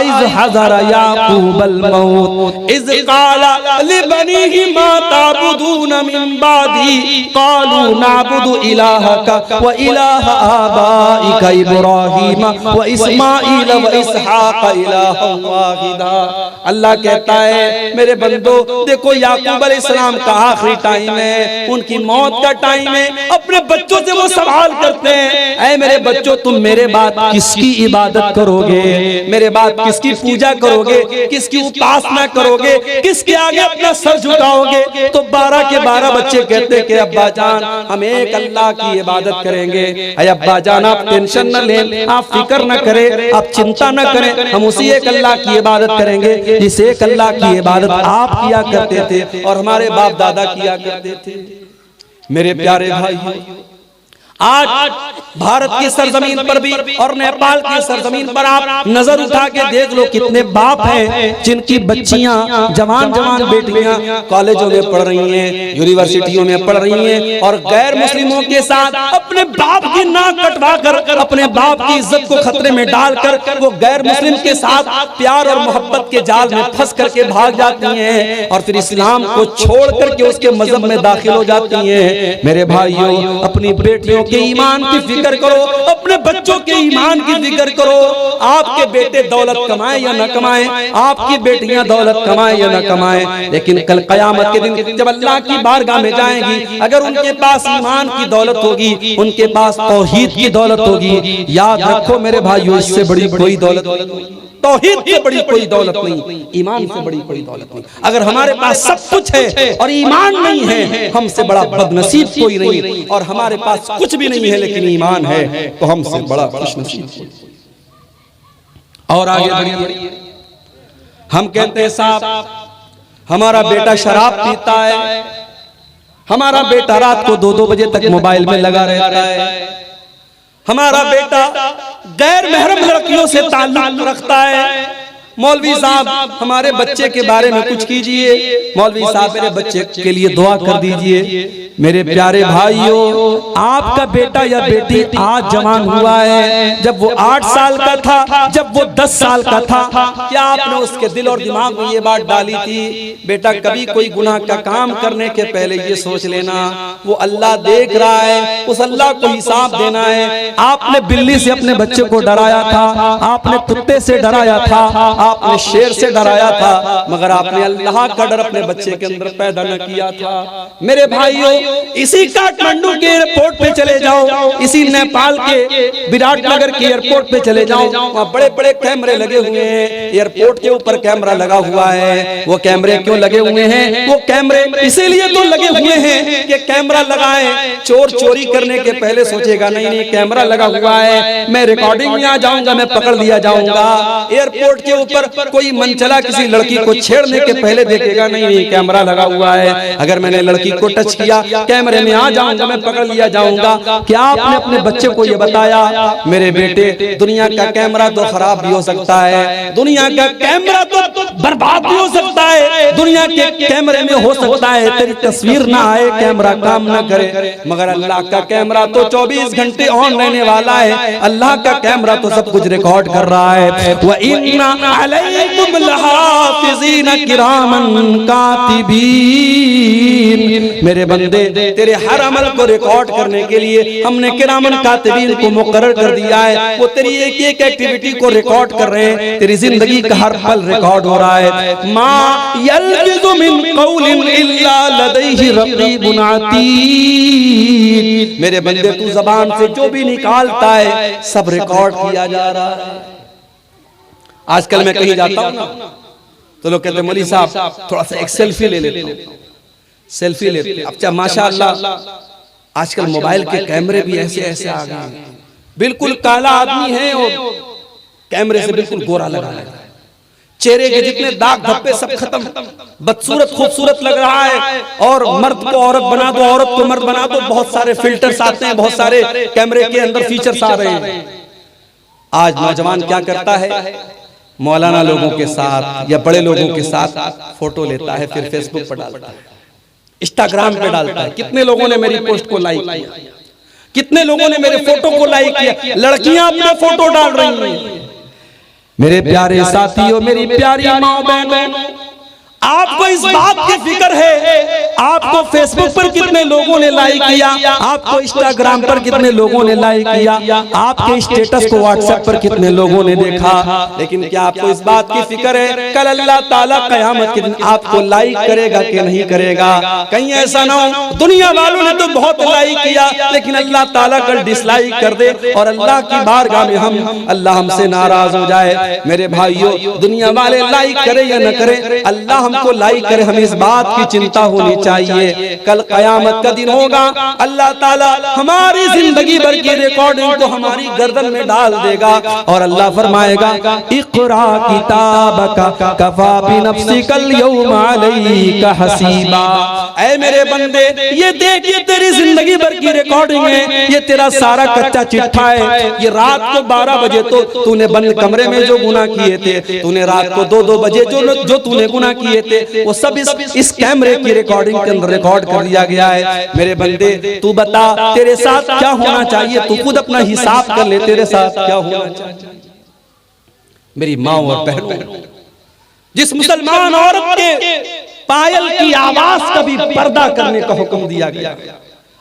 इज़ हज़रा याकूबल मौत इज़ क़ाला लिबनीहि मा ताबुदून मिन बादी क़ालू नाबुदु इलाहका व इलाह आबाइका इब्राहीम व इस्माईल व इसहाक इलाहा। अल्लाह कहता है, मेरे बंदो देखो, याकूब अलैहिस्सलाम का आखिरी टाइम है, उनकी मौत का टाइम है। अपने बच्चों से वो सवाल करते हैं, ऐ मेरे बच्चों, तुम मेरे बाद किसकी इबादत करोगे, मेरे बाद किसकी पूजा करोगे, किसकी उपासना करोगे, किसके आगे अपना सर झुकाओगे? तो 12 के 12 बच्चे कहते कि अब्बा जान, हम एक अल्लाह की इबादत करेंगे। अरे अब्बा जान, आप टेंशन न लें, आप फिक्र न करें, आप चिंता न करें, हम उसी एक अल्लाह की इबादत करेंगे जिस एक अल्लाह की इबादत आप किया करते थे और हमारे बाप दादा किया करते थे। मेरे प्यारे भाइयों, आज भारत की सरजमीन पर भी और नेपाल की सरजमीन पर आप नजर उठा के देख लो, कितने बाप हैं जिनकी बच्चियां, जवान जवान बेटियां कॉलेजों में पढ़ रही हैं, यूनिवर्सिटियों में पढ़ रही हैं, और गैर मुस्लिमों के साथ अपने बाप की नाक कटवा कर, अपने बाप की इज्जत को खतरे में डालकर वो गैर मुस्लिम के साथ प्यार और मोहब्बत के जाल में फंस करके भाग जाती हैं, और फिर इस्लाम को छोड़ करके उसके मजहब में दाखिल हो जाती हैं। मेरे भाइयों, अपनी बेटियों के ईमान की फिक्र करो, अपने बच्चों के ईमान की फिक्र करो। आपके बेटे दौलत कमाएं या न कमाएं, आपकी बेटियां दौलत कमाएं या न कमाएं, लेकिन कल कयामत के दिन जब अल्लाह की बारगाह में जाएंगी, अगर उनके पास ईमान की दौलत होगी, उनके पास तौहीद की दौलत होगी, याद रखो मेरे भाइयों, इससे बड़ी कोई दौलत नहीं, तौहीद से बड़ी कोई दौलत नहीं, ईमान से बड़ी कोई दौलत नहीं। अगर हमारे पास सब कुछ है और ईमान नहीं है, हमसे बड़ा बदनसीब कोई नहीं, और हमारे पास कुछ भी नहीं है लेकिन ईमान है तो हमसे बड़ा खुशनसीब कोई। और आगे बढ़िए, हम कहते हैं साहब, हमारा बेटा शराब पीता है, हमारा बेटा रात को 2-2 बजे तक मोबाइल में लगा रहता है, हमारा बेटा गैर महरम लड़कियों से ताल्लुक रखता है। मौलवी साहब, हमारे बच्चे के बारे में कुछ कीजिए, मौलवी साहब मेरे बच्चे के लिए दुआ कर दीजिए। मेरे प्यारे भाइयों, आपका बेटा या बेटी आज जवान हुआ है, जब वो 8 साल का था, जब वो 10 साल का था, क्या आपने उसके दिल और दिमाग में ये बात डाली थी, बेटा कभी कोई गुनाह का काम करने के पहले ये सोच लेना वो अल्लाह देख रहा है, उस अल्लाह को हिसाब देना है। आपने बिल्ली से अपने बच्चे को डराया था, आपने कुत्ते से डराया था, आपने शेर से डराया था, मगर आपने अल्लाह का डर अपने बच्चे के अंदर पैदा न किया था। मेरे भाइयों, इसी काठमांडू के एयरपोर्ट पे चले जाओ, इसी नेपाल के विराटनगर के एयरपोर्ट पे चले जाओ, वहाँ बड़े बड़े कैमरे लगे हुए हैं, एयरपोर्ट के ऊपर कैमरा लगा हुआ है। वो कैमरे क्यों लगे हुए हैं? वो कैमरे इसीलिए तो लगे हुए हैं कि कैमरा लगाए, चोर चोरी करने के पहले सोचेगा नहीं नहीं कैमरा लगा हुआ है, मैं रिकॉर्डिंग में आ जाऊंगा, मैं पकड़ लिया जाऊंगा। एयरपोर्ट के ऊपर ऊपर कोई मनचला किसी लड़की को छेड़ने के पहले देखेगा नहीं कैमरा लगा हुआ है, अगर मैंने लड़की को टच किया कैमरे में आ जाऊंगा, मैं पकड़ लिया जाऊंगा। क्या आपने अपने बच्चे को ये बताया मेरे बेटे दुनिया का कैमरा तो खराब भी हो सकता है, दुनिया का कैमरा तो बर्बाद भी हो सकता है, दुनिया के कैमरे में हो सकता है तेरी तस्वीर ना आए, कैमरा काम ना करे, मगर अल्लाह का कैमरा तो 24 घंटे ऑन रहने वाला है। अल्लाह का कैमरा तो सब कुछ रिकॉर्ड कर रहा है। व इन्ना अलैकुम लहाफिज़ीन किरामन कातिबीन, मेरे बंदे तेरे हर अमल को रिकॉर्ड करने के लिए हमने किरामन कातिबीन को मुकर्रर कर दिया है। वो तेरी एक एक एक्टिविटी को रिकॉर्ड कर रहे हैं, तेरी जिंदगी का हर पल रिकॉर्ड हो रहा है। मा यल्फिज़ु मिन क़ौलिन इल्ला लदैहि रक़ीबुन अतीद, मेरे बंदे तू ज़बान से जो भी निकालता है सब रिकॉर्ड किया जा रहा है। आजकल मैं कहीं जाता हूं ना तो लोग कहते हैं मौलवी साहब थोड़ा सा एक सेल्फी ले लेते हैं, सेल्फी लेते हैं। अच्छा माशाअल्लाह आजकल मोबाइल के कैमरे भी ऐसे ऐसे आ गए हैं, बिल्कुल काला आदमी है और कैमरे से बिल्कुल गोरा लगा है, चेहरे के जितने दाग धब्बे सब खत्म, बदसूरत खूबसूरत लग रहा है। और मर्द को औरत बना दो, औरत को मर्द बना दो, बहुत सारे फिल्टर्स आते हैं, बहुत सारे कैमरे के अंदर फीचर्स आ रहे हैं। आज नौजवान क्या करता है, मौलाना लोगों के साथ या बड़े लोगों के साथ फोटो लेता है, फिर फेसबुक पर डालता है, इंस्टाग्राम पे डालता है। कितने लोगों ने मेरी पोस्ट को लाइक किया, कितने लोगों ने मेरे फोटो को लाइक किया। लड़कियां अपना फोटो डाल रही हैं। मेरे प्यारे साथियों, मेरी प्यारी माँ बहनों, आपको इस बात की फिक्र है आपको फेसबुक पर कितने लोगों ने लाइक किया, आपको इंस्टाग्राम पर कितने लोगों ने लाइक किया, आपके स्टेटस को व्हाट्सएप पर कितने लोगों ने देखा, लेकिन क्या आपको इस बात की फिक्र है कल अल्लाह ताला कयामत के दिन आपको लाइक करेगा कि नहीं करेगा? कहीं ऐसा ना हो दुनिया वालों ने तो बहुत लाइक किया लेकिन अल्लाह ताला कल डिसलाइक कर दे और अल्लाह की बारगाह में अल्लाह हमसे नाराज हो जाए। मेरे भाइयों, दुनिया वाले लाइक करे या न करे, अल्लाह हमको लाइक करे, हमें इस बात की चिंता होनी चाहिए। कल कयामत का दिन होगा, अल्लाह ताला हमारी जिंदगी भर की रिकॉर्डिंग को हमारी गर्दन में डाल देगा और अल्लाह फरमाएगा इक़रा किताबका कफ़ा बिनफ़्सिकल यौमा अलैका हसीबा। ऐ मेरे बंदे, ये देख, ये तेरी जिंदगी भर की रिकॉर्डिंग है, ये तेरा सारा कच्चा चिट्ठा है। ये रात को 12 बजे तो तूने बंद कमरे में जो गुनाह किए थे, तूने रात को 2-2 बजे जो तूने गुनाह किए थे, वो सब इस कैमरे की रिकॉर्डिंग के अंदर रिकॉर्ड कर दिया गया है। मेरे बंदे, तू बता तेरे साथ क्या होना चाहिए, तू खुद अपना हिसाब कर ले, तेरे साथ क्या होना चाहिए। मेरी माँ और बहनों, जिस मुसलमान औरत के पायल की आवाज का भी पर्दा करने का हुक्म दिया गया,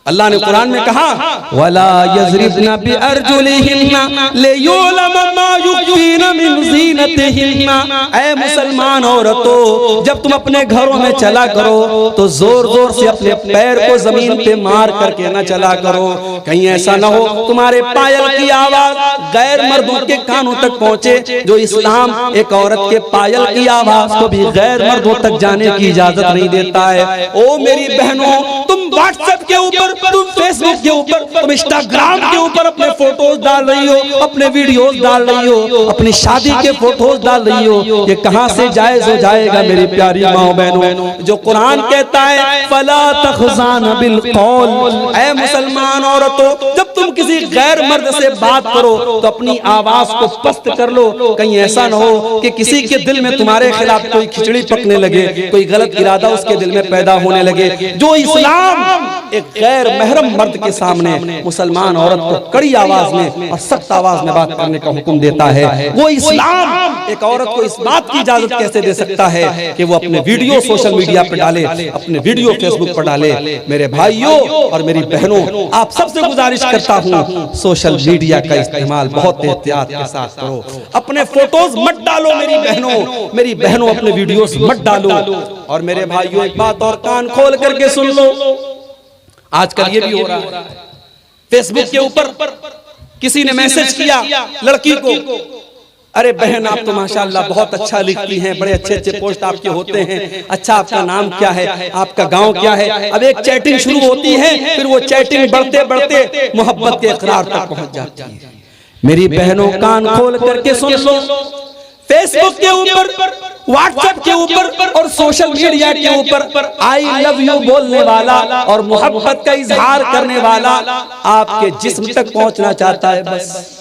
अल्लाह ने कुरान में कहा वला यज़रिबना बिअरजुलिहिन्ना लियुलम मा युखफीना मिन ज़ीनतिहिन्ना। ऐ मुसलमान औरतों, जब तुम अपने घरों में चला करो तो जोर जोर से अपने पैर को जमीन पे मार करके ना चला करो, कहीं ऐसा ना हो तुम्हारे पायल की आवाज गैर मर्दों के कानों तक पहुंचे। जो इस्लाम एक औरत के पायल की आवाज को भी गैर मर्दों तक जाने की इजाजत नहीं देता है। ओ मेरी बहनों, तुम व्हाट्सएप के ऊपर, तुम फेसबुक के ऊपर, तुम इंस्टाग्राम के ऊपर अपने फोटोज डाल रही हो, अपने वीडियोस डाल रही हो, अपनी शादी के फोटोज डाल रही हो, ये कहां से जायज हो जाएगा मेरी प्यारी माँ बहनों? जो कुरान कहता है फला तखज़ान बिल कौल। ऐ मुसलमान औरतों, जब तुम किसी गैर मर्द से बात करो तो अपनी आवाज को पस्त कर लो, कहीं ऐसा ना हो कि किसी के दिल में तुम्हारे खिलाफ कोई खिचड़ी पकने लगे, कोई गलत इरादा उसके दिल में पैदा होने लगे। जो इस्लाम एक गैर महरम मर्द के सामने मुसलमान औरत को कड़ी आवाज में और सख्त आवाज में बात करने का हुक्म देता है, वो इस्लाम एक औरत को इस बात की इजाजत कैसे दे सकता है कि वो अपने वीडियो सोशल मीडिया पर डाले, अपने वीडियो फेसबुक पर डाले? मेरे भाइयों और मेरी बहनों, आप सबसे गुजारिश करता हूँ सोशल मीडिया का इस्तेमाल बहुत एहतियात के साथ करो। अपने फोटोज मत डालो मेरी बहनों, अपने वीडियोस मत डालो। और मेरे भाइयों, एक बात और कान खोल करके सुन लो, आजकल ये भी हो रहा है, फेसबुक के ऊपर किसी ने मैसेज किया लड़की को, अरे बहन आप तो माशाअल्लाह बहुत अच्छा लिखती हैं, बड़े अच्छे अच्छे पोस्ट आपके होते हैं, अच्छा आपका नाम क्या है, आपका गांव क्या है? अब एक चैटिंग शुरू होती है, फिर वो चैटिंग बढ़ते बढ़ते मोहब्बत के इकरार तक पहुंच जाती है। मेरी बहनों, कान खोल करके सुन लो, फेसबुक के ऊपर, व्हाट्सएप के ऊपर और सोशल मीडिया के ऊपर आई लव यू बोलने वाला और मोहब्बत का इजहार करने वाला आपके जिस्म तक पहुंचना चाहता है, बस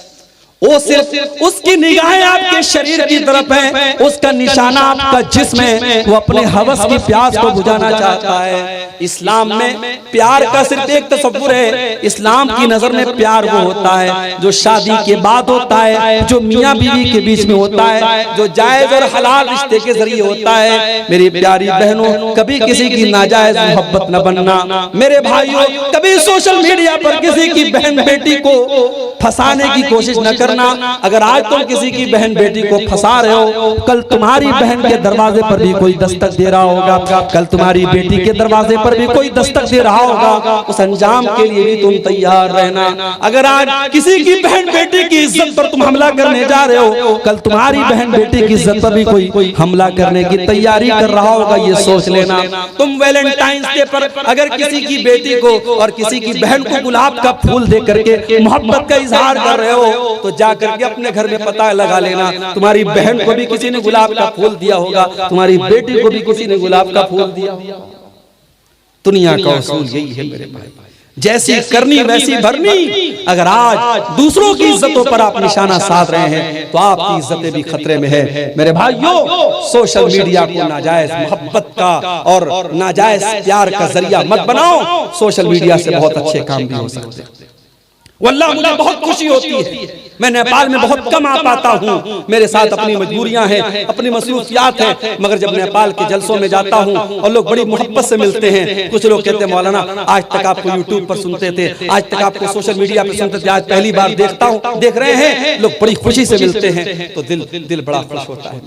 वो सिर्फ उसकी निगाहें आपके शरीर की तरफ है, उसका निशाना आपका जिस्म है, वो अपने हवस की प्यास को बुझाना चाहता है। इस्लाम में प्यार का सिर्फ एक तस्वुर है। इस्लाम की नजर में प्यार वो होता है जो शादी के बाद होता है, जो मियाँ बीवी के बीच में होता है, जो जायज और हलाल रिश्ते के जरिए होता है। मेरी प्यारी बहनों, कभी किसी की नाजायज मोहब्बत न बनना। मेरे भाइयों, कभी सोशल मीडिया पर किसी की बहन बेटी को फंसाने की कोशिश न करना। अगर आज तुम किसी की बहन बेटी को फंसा रहे हो, कल तुम्हारी बहन के दरवाजे पर भी कोई दस्तक दे रहा होगा, कल तुम्हारी बेटी के दरवाजे पर भी कोई दस्तक दे रहा होगा। उस अंजाम के लिए भी तुम तैयार रहना। अगर आज किसी की बहन बेटी की इज्जत पर तुम हमला करने जा रहे हो, कल तुम्हारी बहन बेटी की इज्जत पर भी कोई हमला करने की तैयारी कर रहा होगा, ये सोच लेना। तुम वैलेंटाइंस डे पर अगर किसी की बेटी को और किसी की बहन को गुलाब का फूल दे करके मोहब्बत का इजहार कर रहे हो, तो जा करके अपने घर में पता लगा लेना, तुम्हारी बहन को भी किसी ने गुलाब का फूल दिया होगा, तुम्हारी बेटी को भी किसी ने गुलाब का फूल दिया होगा। दुनिया का उसूल यही है मेरे भाई, जैसी करनी वैसी भरनी। अगर आज दूसरों की इज्जतों पर आप निशाना साध रहे हैं तो आपकी इज्जतें भी खतरे में है। मेरे भाइयों, सोशल मीडिया को नाजायज मोहब्बत का और नाजायज प्यार का जरिया मत बनाओ। सोशल मीडिया से बहुत अच्छे काम भी हो सकते हैं। वल्लाह मुझे बहुत खुशी होती है, मैं नेपाल में बहुत कम आ पाता हूँ, मेरे साथ अपनी मजबूरियां हैं, अपनी मसरूफियात हैं, मगर जब नेपाल के जलसों में जाता हूँ और लोग बड़ी मोहब्बत से मिलते हैं। कुछ लोग कहते हैं मौलाना आज तक आपको यूट्यूब पर सुनते थे, आज तक आपको सोशल मीडिया पर सुनते थे, आज पहली बार देख रहे हैं। लोग बड़ी खुशी से मिलते हैं तो दिल बड़ा खुश होता है।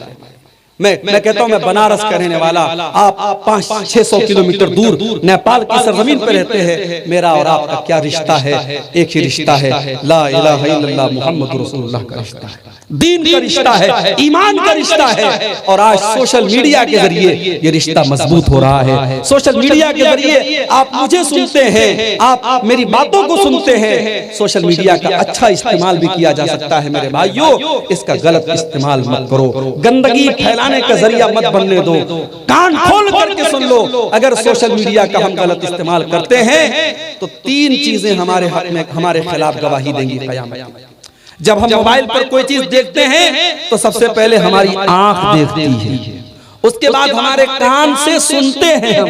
मैं कहता हूं, मैं बनारस का रहने वाला, आप 500-600 किलोमीटर दूर नेपाल की सरजमीन पर रहते हैं। मेरा और आपका क्या रिश्ता है? एक ही रिश्ता है, ला इलाहा इल्लल्लाह मुहम्मद रसूलुल्लाह का रिश्ता है, दीन का रिश्ता है, ईमान का रिश्ता है। और आज सोशल मीडिया के जरिए ये रिश्ता मजबूत हो रहा है। सोशल मीडिया के जरिए आप मुझे सुनते हैं, आप मेरी बातों को सुनते हैं। सोशल मीडिया का अच्छा इस्तेमाल भी किया जा सकता है मेरे भाइयों, इसका गलत इस्तेमाल मत करो। गंदगी फैलाने का जरिया मत बनने दो। कान खोल करके सुन लो, अगर सोशल मीडिया का हम गलत इस्तेमाल करते हैं तो 3 चीजें हमारे हक में, हमारे खिलाफ गवाही देंगी क़यामत में। जब हम मोबाइल पर कोई चीज देखते हैं तो सबसे पहले हमारी आंख देखती है, उसके बाद हमारे कान से सुनते हैं हम,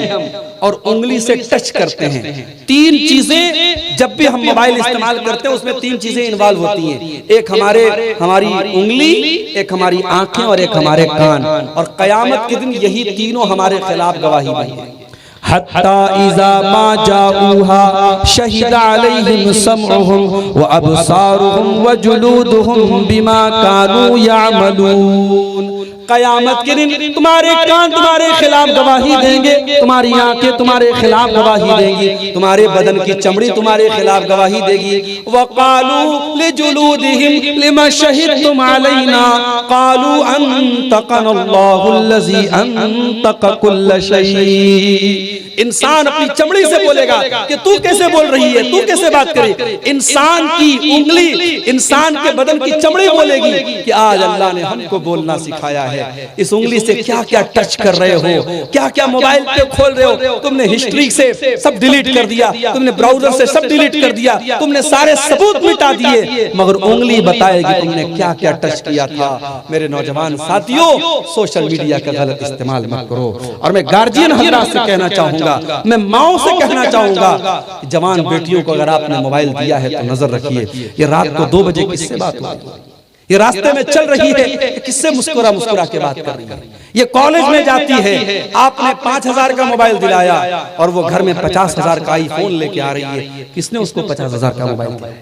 और उंगली से टच करते हैं। 3 चीजें जब भी हम मोबाइल इस्तेमाल करते हैं उसमें 3 चीजें इन्वॉल्व होती हैं। एक हमारी उंगली, एक हमारी आंखें और एक हमारे कान। और क़यामत के दिन यही तीनों हमारे खिलाफ गवाही देंगे। हत्ता इज़ा मा जाऊहा शहीद अलैहिम समउहुम व अबसारुहुम व जुलूदुहुम बिमा कानू यामलून। क़यामत के दिन तुम्हारे कान तुम्हारे खिलाफ गवाही देंगे, तुम्हारी आंखें तुम्हारे खिलाफ गवाही देंगी, तुम्हारे बदन की चमड़ी तुम्हारे खिलाफ गवाही देगी। वक़ालू लिजुलूदिहिम लिमा शहिदतुम अलैना क़ालू अंतक़नल्लाहुल्लज़ी अंतक़ कुल्ल शै। इंसान अपनी चमड़ी से बोलेगा कि तू कैसे बोल रही है, तू कैसे बात करे। इंसान की उंगली, इंसान के बदन की चमड़ी बोलेगी कि आज अल्लाह ने हमको बोलना सिखाया है। इस उंगली से क्या क्या टच कर रहे हो, क्या क्या मोबाइल पे खोल रहे हो। तुमने हिस्ट्री से सब डिलीट कर दिया, तुमने ब्राउजर से सब डिलीट कर दिया, तुमने सारे सबूत मिटा दिए, मगर उंगली बताएगी तुमने क्या क्या टच किया था। मेरे नौजवान साथियों, सोशल मीडिया का गलत इस्तेमाल मत करो। और मैं गार्जियन हजरात से कहना चाहूंगा, मैं माओ से कहना चाहूंगा, जवान बेटियों को अगर आपने मोबाइल दिया है तो नजर रखिए। ये रात को 2 बजे किससे बात हुई, ये रास्ते में चल रही है किससे मुस्कुरा के बात कर रही है, ये कॉलेज में जाती है, आपने 5000 का मोबाइल दिलाया और वो घर में 50,000 का आईफोन लेके आ रही है, किसने उसको 50,000 का मोबाइल दिया।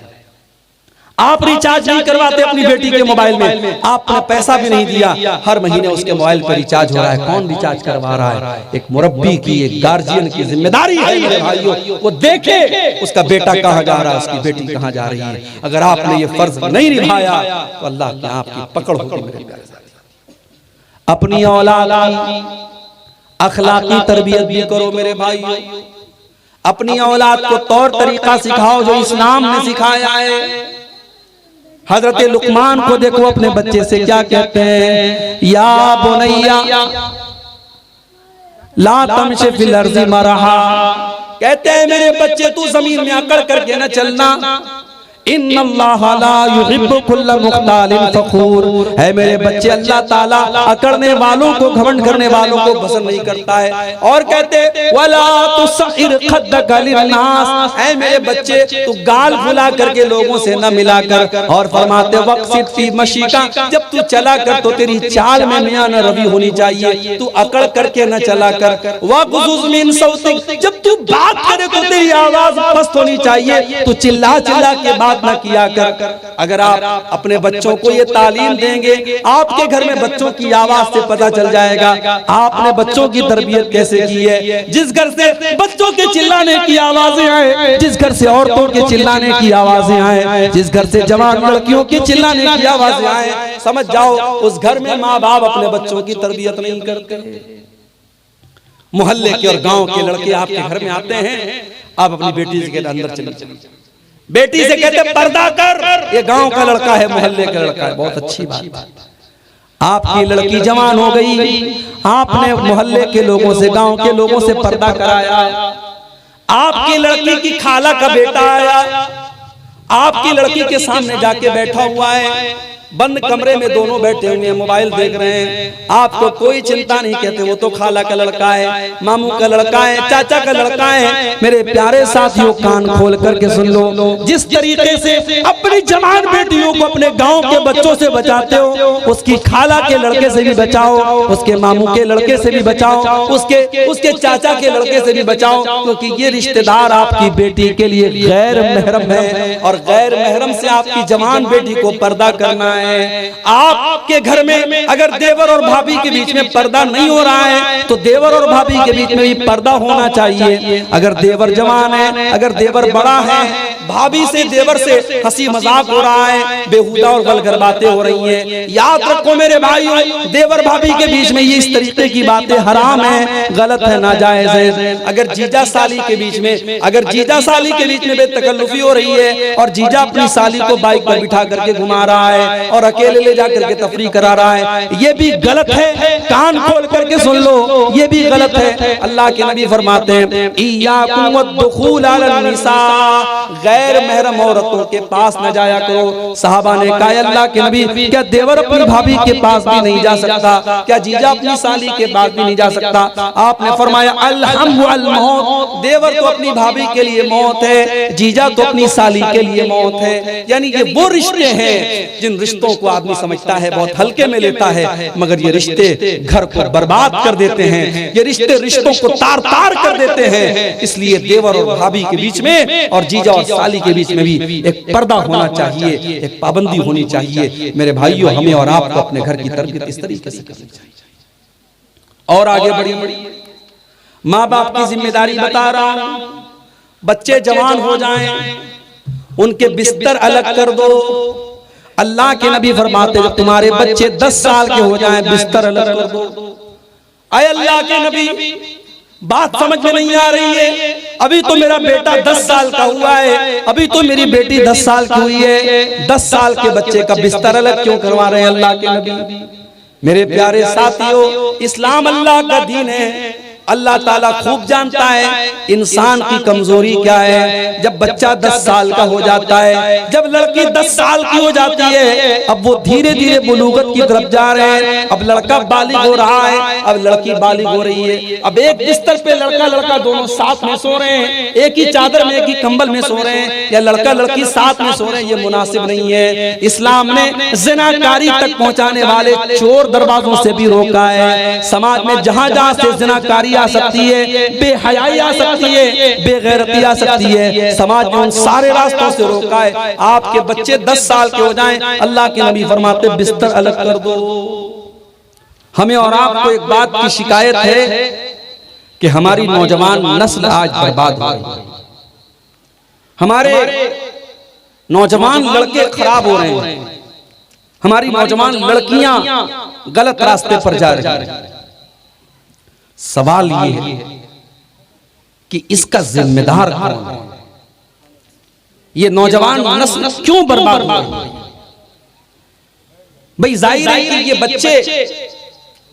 आप रिचार्ज नहीं करवाते अपनी बेटी के मोबाइल में, आपने पैसा भी नहीं दिया, हर महीने उसके मोबाइल पर रिचार्ज हो रहा है। कौन रिचार्ज करवा रहा है? एक मुरब्बी की, एक गार्जियन की जिम्मेदारी है मेरे भाइयों, वो देखे उसका बेटा कहाँ जा रहा है, उसकी बेटी कहाँ जा रही है। अगर आपने ये फर्ज नहीं निभाया तो अल्लाह की आपकी पकड़ होगी मेरे प्यारे साथी। अपनी औलाद की अखलाकी तरबियत भी करो मेरे भाइयों। अपनी औलाद को तौर तरीका सिखाओ जो इस्लाम ने सिखाया है। हजरत लुकमान को देखो अपने बच्चे से क्या कहते हैं, या बुनैया ला तमशी फिल अर्ज़ि मरहा, कहते हैं मेरे बच्चे तू जमीन में अकड़ करके न चलना, इन्नल्लाह ला युहिब्बु कुल्ल मुख्तालिन फखूर, है मेरे बच्चे अल्लाह ताला अकड़ने वालों को, घमंड करने वालों को पसंद नहीं करता है। और कहते वला तुसइर खद्दक लिन्नास, है मेरे बच्चे तू गाल फुला करके लोगों से न मिलाकर, और फरमाते वक्सिद फी मशीका, जब तू चला कर तो तेरी चाल में मियां न रवि होनी चाहिए, तू अकड़ करके न चला कर। वगुज़ुज़ मिन सौतिक, जब तू बात करे तो तेरी आवाज पस्त होनी चाहिए, तू चिल्ला चिल्ला के बात न किया कर। अगर आप अपने बच्चों को ये तालीम देंगे, आपके घर में बच्चों की आवाज से पता चल जाएगा आपने बच्चों की तरबियत कैसे की है। जिस घर से बच्चों के चिल्लाने की आवाजें आए, जिस घर से औरतों के चिल्लाने की आवाजें आए, जिस घर से जवान लड़कियों के चिल्लाने की आवाजें आए, समझ जाओ उस घर में माँ बाप अपने बच्चों की तरबियत नहीं करते। मोहल्ले के और गांव के लड़के आपके घर में आते हैं, आप अपनी बेटी के अंदर चले, बेटी से कहते पर्दा कर, ये गांव का लड़का है, मोहल्ले का लड़का है, बहुत अच्छी बात। आपकी लड़की जवान हो गई, आपने मोहल्ले के लोगों से, गांव के लोगों से पर्दा कराया, आपकी लड़की की खाला का बेटा आया, आपकी लड़की के सामने जाके बैठा हुआ है, बंद कमरे में दोनों बैठे हुए हैं, मोबाइल देख रहे हैं, आपको कोई चिंता नहीं, कहते वो तो खाला का लड़का है, मामू का लड़का है, चाचा का लड़का है। मेरे प्यारे साथियों कान खोल करके सुन लो, जिस तरीके से अपनी जवान बेटियों को अपने गांव के बच्चों से बचाते हो, उसकी खाला के लड़के से भी बचाओ, उसके मामू के लड़के से भी बचाओ, उसके चाचा के लड़के से भी बचाओ, क्योंकि ये रिश्तेदार आपकी बेटी के लिए गैर महरम है, और गैर महरम से आपकी जवान बेटी को पर्दा करना है। आपके घर में अगर देवर और भाभी के बीच में पर्दा नहीं हो रहा है, तो देवर और भाभी के बीच में भी पर्दा होना चाहिए। अगर देवर जवान है, अगर देवर बड़ा है, भाभी से देवर से हंसी मजाक हो रहा है, बेहुदा और वल्गर बातें हो रही हैं, याद रखो मेरे भाइयों, देवर भाभी के बीच में ये इस तरीके की बातें हराम है, गलत है, नाजायज है। अगर जीजा साली के बीच में, अगर जीजा साली के बीच में बेतकल्लुफी हो रही है, और जीजा अपनी साली को बाइक पर बिठा करके घुमा रहा है और अकेले ले जाकर के तफरीह करा रहा है, ये भी गलत है। कान खोल करके सुन लो, ये भी गलत है। अल्लाह के नबी फरमाते हैं इय्याकुम वद्दुखूल अला निसा, गैर महरम औरतों के पास न जाया करो। सहाबा ने कहा अल्लाह के नबी, क्या देवर अपनी भाभी के पास भी नहीं जा सकता? क्या जीजा अपनी साली के पास भी नहीं जा सकता? आपने फरमाया अलहम वल मौत, देवर तो अपनी भाभी के लिए मौत है, जीजा तो अपनी साली के लिए मौत है। यानी ये वो रिश्ते हैं जिन रिश्तों को आदमी समझता है बहुत हल्के में लेता है, मगर ये रिश्ते घर को बर्बाद कर देते हैं, ये रिश्ते रिश्तों को तार तार कर देते हैं। इसलिए देवर और भाभी के बीच में और जीजा और साली के बीच में भी एक पर्दा होना चाहिए, एक पाबंदी होनी चाहिए। मेरे भाइयों, हमें और आपको अपने घर की तरबियत इस तरीके से करनी चाहिए। और आगे बढ़िए, माँ बाप की जिम्मेदारी बता रहा हूं। बच्चे जवान हो जाएं, उनके बिस्तर अलग कर दो। अल्लाह के नबी फरमाते जब तुम्हारे बच्चे 10 साल के हो जाएं, बिस्तर अलग कर दो। अय अल्लाह के नबी, बात समझ में नहीं आ रही है। अभी तो मेरा बेटा 10 साल का हुआ है, अभी तो मेरी बेटी 10 साल की हुई है, 10 साल के बच्चे का बिस्तर अलग क्यों करवा रहे हैं अल्लाह के नबी? मेरे प्यारे साथियों, इस्लाम अल्लाह का दीन है। अल्लाह ताला खूब जानता है इंसान की कमजोरी क्या है। जब बच्चा 10 साल का हो जाता है, जब लड़की 10 साल की हो जाती है, अब वो धीरे धीरे बुलूगत की तरफ जा रहे हैं। अब लड़का बालिग हो रहा है, अब लड़की बालिग हो रही है। अब एक बिस्तर पे लड़का लड़का दोनों साथ में सो रहे हैं, एक ही चादर में, एक ही कंबल में सो रहे हैं, या लड़का लड़की साथ में सो रहे हैं, ये मुनासिब नहीं है। इस्लाम ने ज़िनाकारी तक पहुंचाने वाले चोर दरवाजों से भी रोका है। समाज में जहां जहां से ज़िनाकारी आ सकती है, बेहयाई आ सकती है, बेगैरती आ सकती है, समाज ने उन सारे रास्तों से रोका है। आपके बच्चे 10 साल के हो जाएं, अल्लाह के नबी फरमाते बिस्तर अलग कर दो। हमें और आपको एक बात की शिकायत है कि हमारी नौजवान नस्ल आज बर्बाद हो रही है। हमारे नौजवान लड़के खराब हो रहे हैं, हमारी नौजवान लड़कियां गलत रास्ते पर जा रही हैं। सवाल ये है कि इसका जिम्मेदार कौन है? ये नौजवान नस्ल क्यों बर्बाद हो रही है? भाई जाहिर है कि ये बच्चे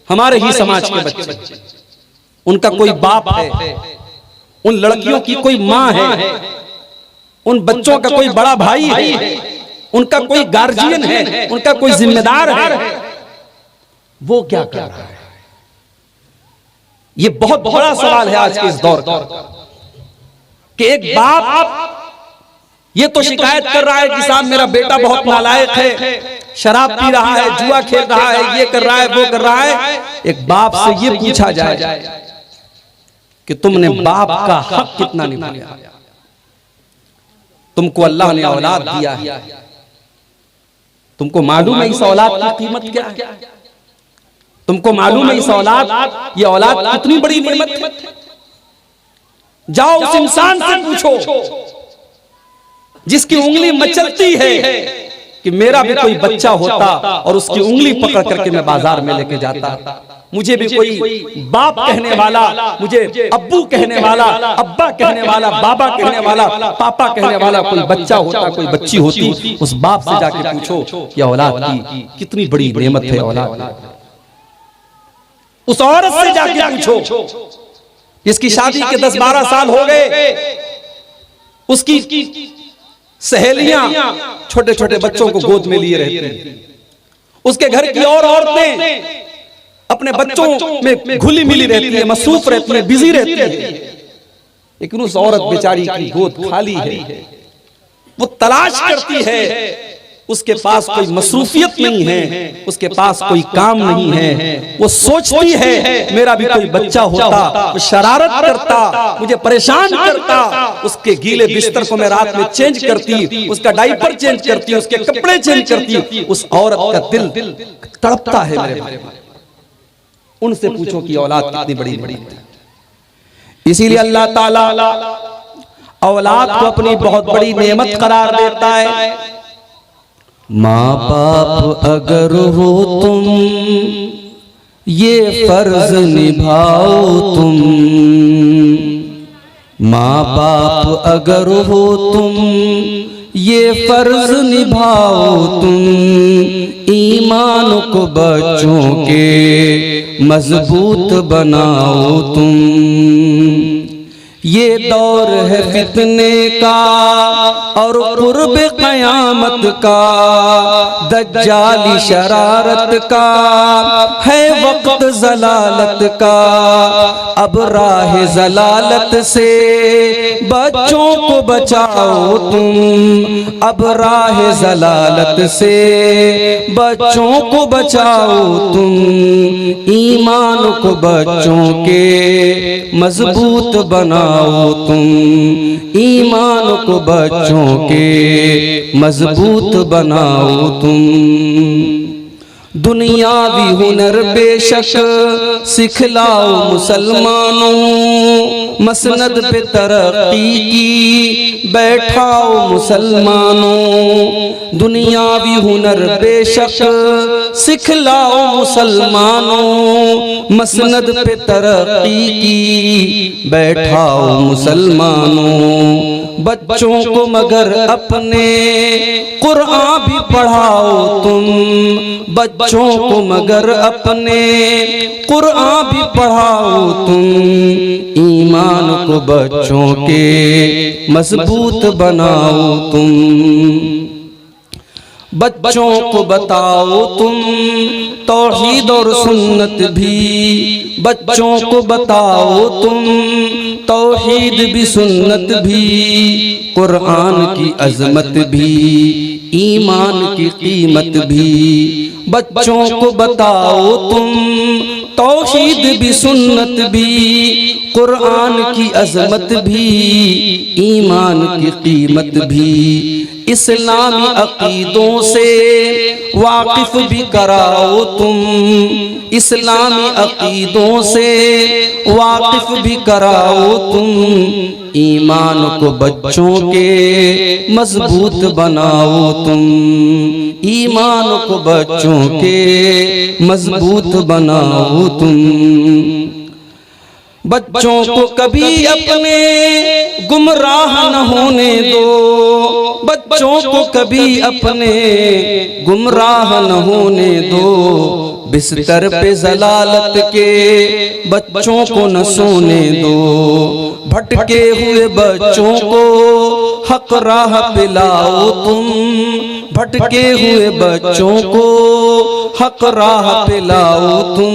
हमारे ही समाज के बच्चे, उनका कोई बाप है, उन लड़कियों की कोई माँ है, उन बच्चों का कोई बड़ा भाई है, उनका कोई गार्जियन है, उनका कोई जिम्मेदार है, वो क्या कर रहा है? ये बहुत बड़ा सवाल है आज के इस दौर का कि एक बाप ये तो शिकायत कर रहा है कि साहब मेरा बेटा बहुत नालायक है, शराब पी रहा है, जुआ खेल रहा है, ये कर रहा है, वो कर रहा है। एक बाप से ये पूछा जाए कि तुमने बाप का हक कितना निभाया? तुमको अल्लाह ने औलाद दिया है, तुमको मालूम है इस औलाद की कीमत क्या है? तुमको मालूम है इस औलाद, ये औलाद कितनी बड़ी नेमत है? जाओ उस इंसान से पूछो जिसकी उंगली मचलती है कि मेरा भी कोई बच्चा होता और उसकी उंगली पकड़ करके मैं बाजार में लेके जाता, मुझे भी कोई बाप कहने वाला, मुझे अब्बू कहने वाला, अब्बा कहने वाला, बाबा कहने वाला, पापा कहने वाला कोई बच्चा होता, कोई बच्ची होती, उस बाप से जाके पूछो ये औलाद की कितनी बड़ी नेमत है औलाद। उस औरत से जाके पूछो जिसकी शादी के 10-12 साल हो गए, उसकी सहेलियां छोटे छोटे बच्चों को गोद में लिए रहती हैं, उसके घर की और औरतें अपने बच्चों में घुली मिली रहती है, मसरूफ रहती है, बिजी रहती है, लेकिन उस औरत बेचारी की गोद खाली है। वो तलाश करती है, उसके पास कोई मसरूफियत नहीं है, उसके पास कोई काम नहीं है। वो सोचती है मेरा भी कोई बच्चा होता, वो शरारत करता, मुझे परेशान करता, उसके गीले बिस्तर को मैं रात में चेंज करती, उसका डायपर चेंज करती, उसके कपड़े चेंज करती। उस औरत का दिल तड़पता है मेरे भाई। उनसे पूछो कि औलाद कितनी बड़ी बड़ी है। इसीलिए अल्लाह ताला औलाद को अपनी बहुत बड़ी नेमत करार देता है। माँ बाप अगर हो तुम ये फर्ज निभाओ तुम, माँ बाप अगर हो तुम ये फर्ज निभाओ तुम, ईमान को बच्चों के मजबूत बनाओ तुम। ये दौर है फितने का और कुर्ब क़यामत का, दज्जाली शरारत का है वक्त ज़लालत का। अब राह ज़लालत से बच्चों को बचाओ तुम, अब राह ज़लालत से बच्चों को बचाओ तुम, ईमान को बच्चों के मजबूत बनाओ तुम, ईमान को बच्चों के मजबूत बनाओ तुम। दुनियावी हुनर बेशक सिखलाओ मुसलमानों, मसनद पे तरक्की की बैठाओ मुसलमानों। दुनियावी हुनर बेशक सिखलाओ मुसलमानों, मसनद पे तरक्की की बैठाओ मुसलमानों। बच्चों को मगर अपने कुरान भी पढ़ाओ तुम, बच्चों को मगर अपने कुरान भी पढ़ाओ तुम, ईमान को बच्चों के मजबूत बनाओ तुम। बच्चों को बताओ तुम तौहीद और सुन्नत भी, बच्चों को बताओ तुम तौहीद भी सुन्नत भी, कुरान की अजमत भी, ईमान की कीमत भी। बच्चों को बताओ तुम तौहीद भी सुन्नत भी, कुरान की अजमत भी, ईमान की कीमत भी। इस्लामी अकीदों से वाकिफ भी कराओ तुम, इस्लामी अकीदों से वाकिफ भी कराओ तुम, ईमान को बच्चों के मजबूत बनाओ तुम, ईमान को बच्चों के मजबूत बनाओ तुम। बच्चों को कभी अपने गुमराह न होने दो, बच्चों को कभी अपने गुमराह न होने दो, बिस्तर पे जलालत के बच्चों को न सोने दो, भटके हुए बच्चों को हक राह पे लाओ तुम, भटके हुए बच्चों को हक राह पे लाओ तुम,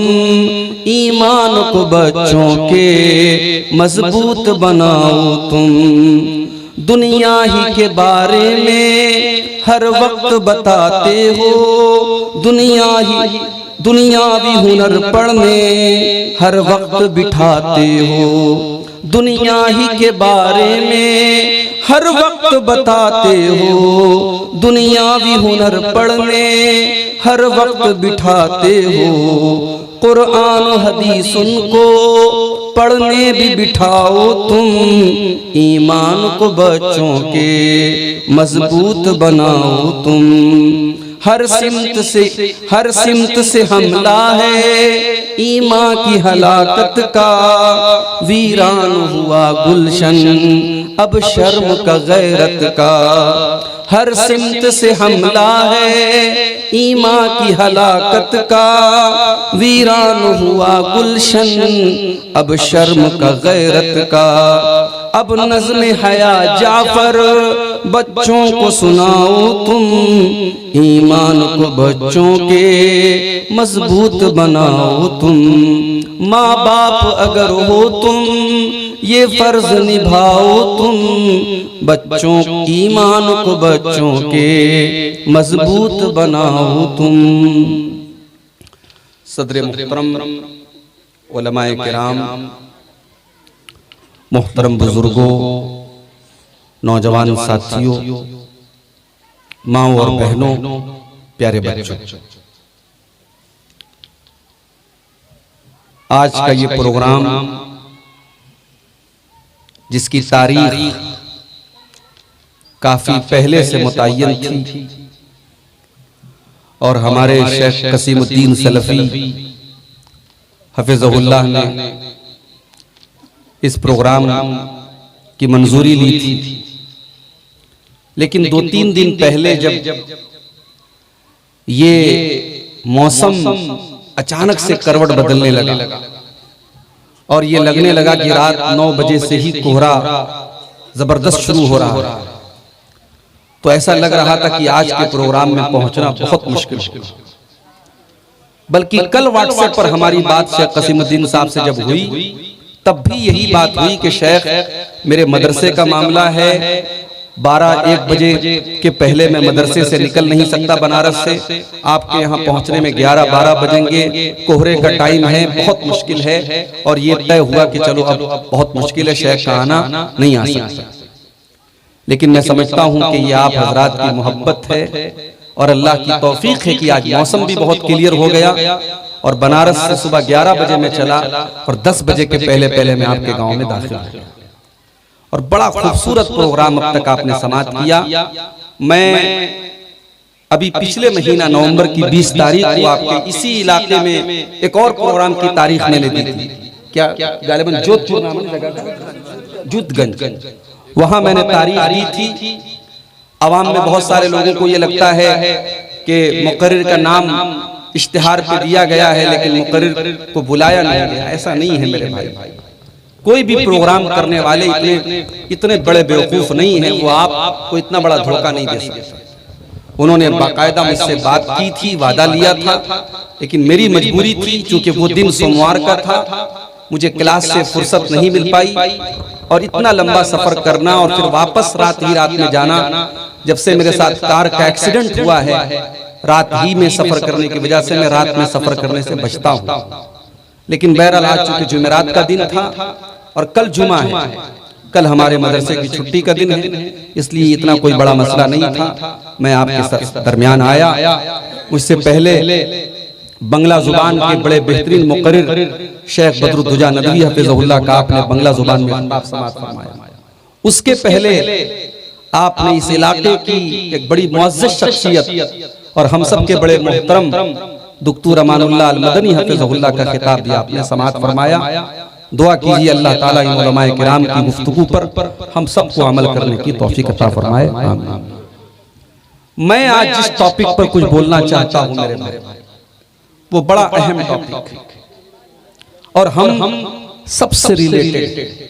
ईमान को बच्चों के मजबूत बनाओ तुम। दुनिया ही के बारे में हर वक्त बताते हो, दुनियावी हुनर पढ़ने हर वक्त बिठाते हो, दुनिया ही के बारे में हर वक्त बताते हो, दुनियावी हुनर पढ़ने हर वक्त बिठाते हो, कुरान हदीस उनको पढ़ने भी बिठाओ तुम, ईमान को बच्चों के मजबूत बनाओ तुम। हर सिमत से हमला है ईमान की हलाकत का, वीरान हुआ गुलशन अब शर्म का गैरत का। हर सिमत से हमला है ईमान की हलाकत का, वीरान हुआ गुलशन अब शर्म का गैरत का। अब नज़्म हया जाफर बच्चों को सुनाओ तुम, ईमान को बच्चों के मजबूत बनाओ तुम। माँ बाप अगर हो तुम ये फर्ज निभाओ तुम, बच्चों ईमान को बच्चों के मजबूत बनाओ तुम। सदर मुहतरम उलमाए किराम, मुहतरम बुजुर्गों, नौजवान साथियों, माँ और बहनों, प्यारे बच्चों, आज का ये प्रोग्राम जिसकी तारीख काफी पहले से मुतय्यन थी और हमारे शेख कसीमुद्दीन सलफी हफिज़हुल्लाह ने इस प्रोग्राम की मंजूरी ली थी, लेकिन 2-3 दिन पहले जब ये मौसम अचानक से करवट बदलने लगा और ये लगने लगा कि रात 9 बजे से ही कोहरा जबरदस्त शुरू हो रहा है, तो ऐसा लग रहा था कि आज के प्रोग्राम में पहुंचना बहुत मुश्किल है। बल्कि कल व्हाट्सएप पर हमारी बात शेख कसीमुद्दीन साहब से जब हुई तब भी यही बात हुई कि शेख मेरे मदरसे का मामला है, 12-1 बजे के पहले मैं मदरसे से निकल नहीं सकता बनारस से, आपके यहाँ पहुँचने में 11-12 बजेंगे, कोहरे का टाइम है, बहुत मुश्किल है। और ये तय हुआ कि चलो अब बहुत मुश्किल है, शेख का आना नहीं आ सकता। लेकिन मैं समझता हूँ कि ये आप हजरात की मोहब्बत है और अल्लाह की तौफीक है कि आज मौसम भी बहुत क्लियर हो गया और बनारस से सुबह 11 बजे में चला और 10 बजे के पहले मैं आपके गाँव में दाखिल हुआ और बड़ा खूबसूरत प्रोग्राम अब तक आपने समाप्त किया। मैं अभी पिछले महीना नवंबर की 20 तारीख को आपके इसी इलाके में एक और प्रोग्राम की तारीख मैंने दी थी, क्या गालिबन जोधपुर नाम है जगह का, जुद्धगंज, वहां मैंने तारीख दी थी। अवाम में बहुत सारे लोगों को ये लगता है कि मुकर्रिर का नाम इश्तिहार पे दिया गया है लेकिन मुकर्रिर को बुलाया नहीं गया। ऐसा नहीं है मेरे भाई, कोई भी प्रोग्राम करने वाले इतने बड़े बेवकूफ नहीं है, वो आपको इतना बड़ा धोखा नहीं दे सकते। उन्होंने बाकायदा मुझसे बात की थी, वादा लिया था, लेकिन मेरी मजबूरी थी क्योंकि वो दिन सोमवार का था, मुझे क्लास से फुर्सत नहीं मिल पाई और इतना लंबा सफर करना और फिर वापस रात में जाना। जब से मेरे साथ कार का एक्सीडेंट हुआ है, रात ही में सफर करने की वजह से मैं रात में सफर करने से बचता हूँ। लेकिन बहरहाल आज चूंकि जुमेरात का दिन था और कल जुमा है, कल हमारे मदरसे की छुट्टी का दिन है, इसलिए इतना कोई बड़ा मसला नहीं था। मैं आपके दरमियान आया। मुझसे पहले बंगला जुबान के बड़े बेहतरीन मुकर्रिर शेख बदरुद्दुजा नदवी हफिज़हुल्लाह का आपने बंगला जुबान में समाअत फरमाया। उसके पहले आपने इस इलाके की एक बड़ी मुअज़्ज़ज़ शख्सियत और हम सब के बड़े मोहतरम दुक्तूर अमानुल्लाह अल-मदनी हफिज़हुल्लाह का खिताब भी आपने समाअत फरमाया। दुआ कीजिए अल्लाह ताला इन उलमाए किराम की गुफ्तगू पर हम सबको अमल करने की तौफीक अता फरमाए, आमीन। मैं आज जिस टॉपिक पर कुछ बोलना चाहता हूं मेरे भाई, वो बड़ा अहम टॉपिक है और हम सबसे रिलेटेड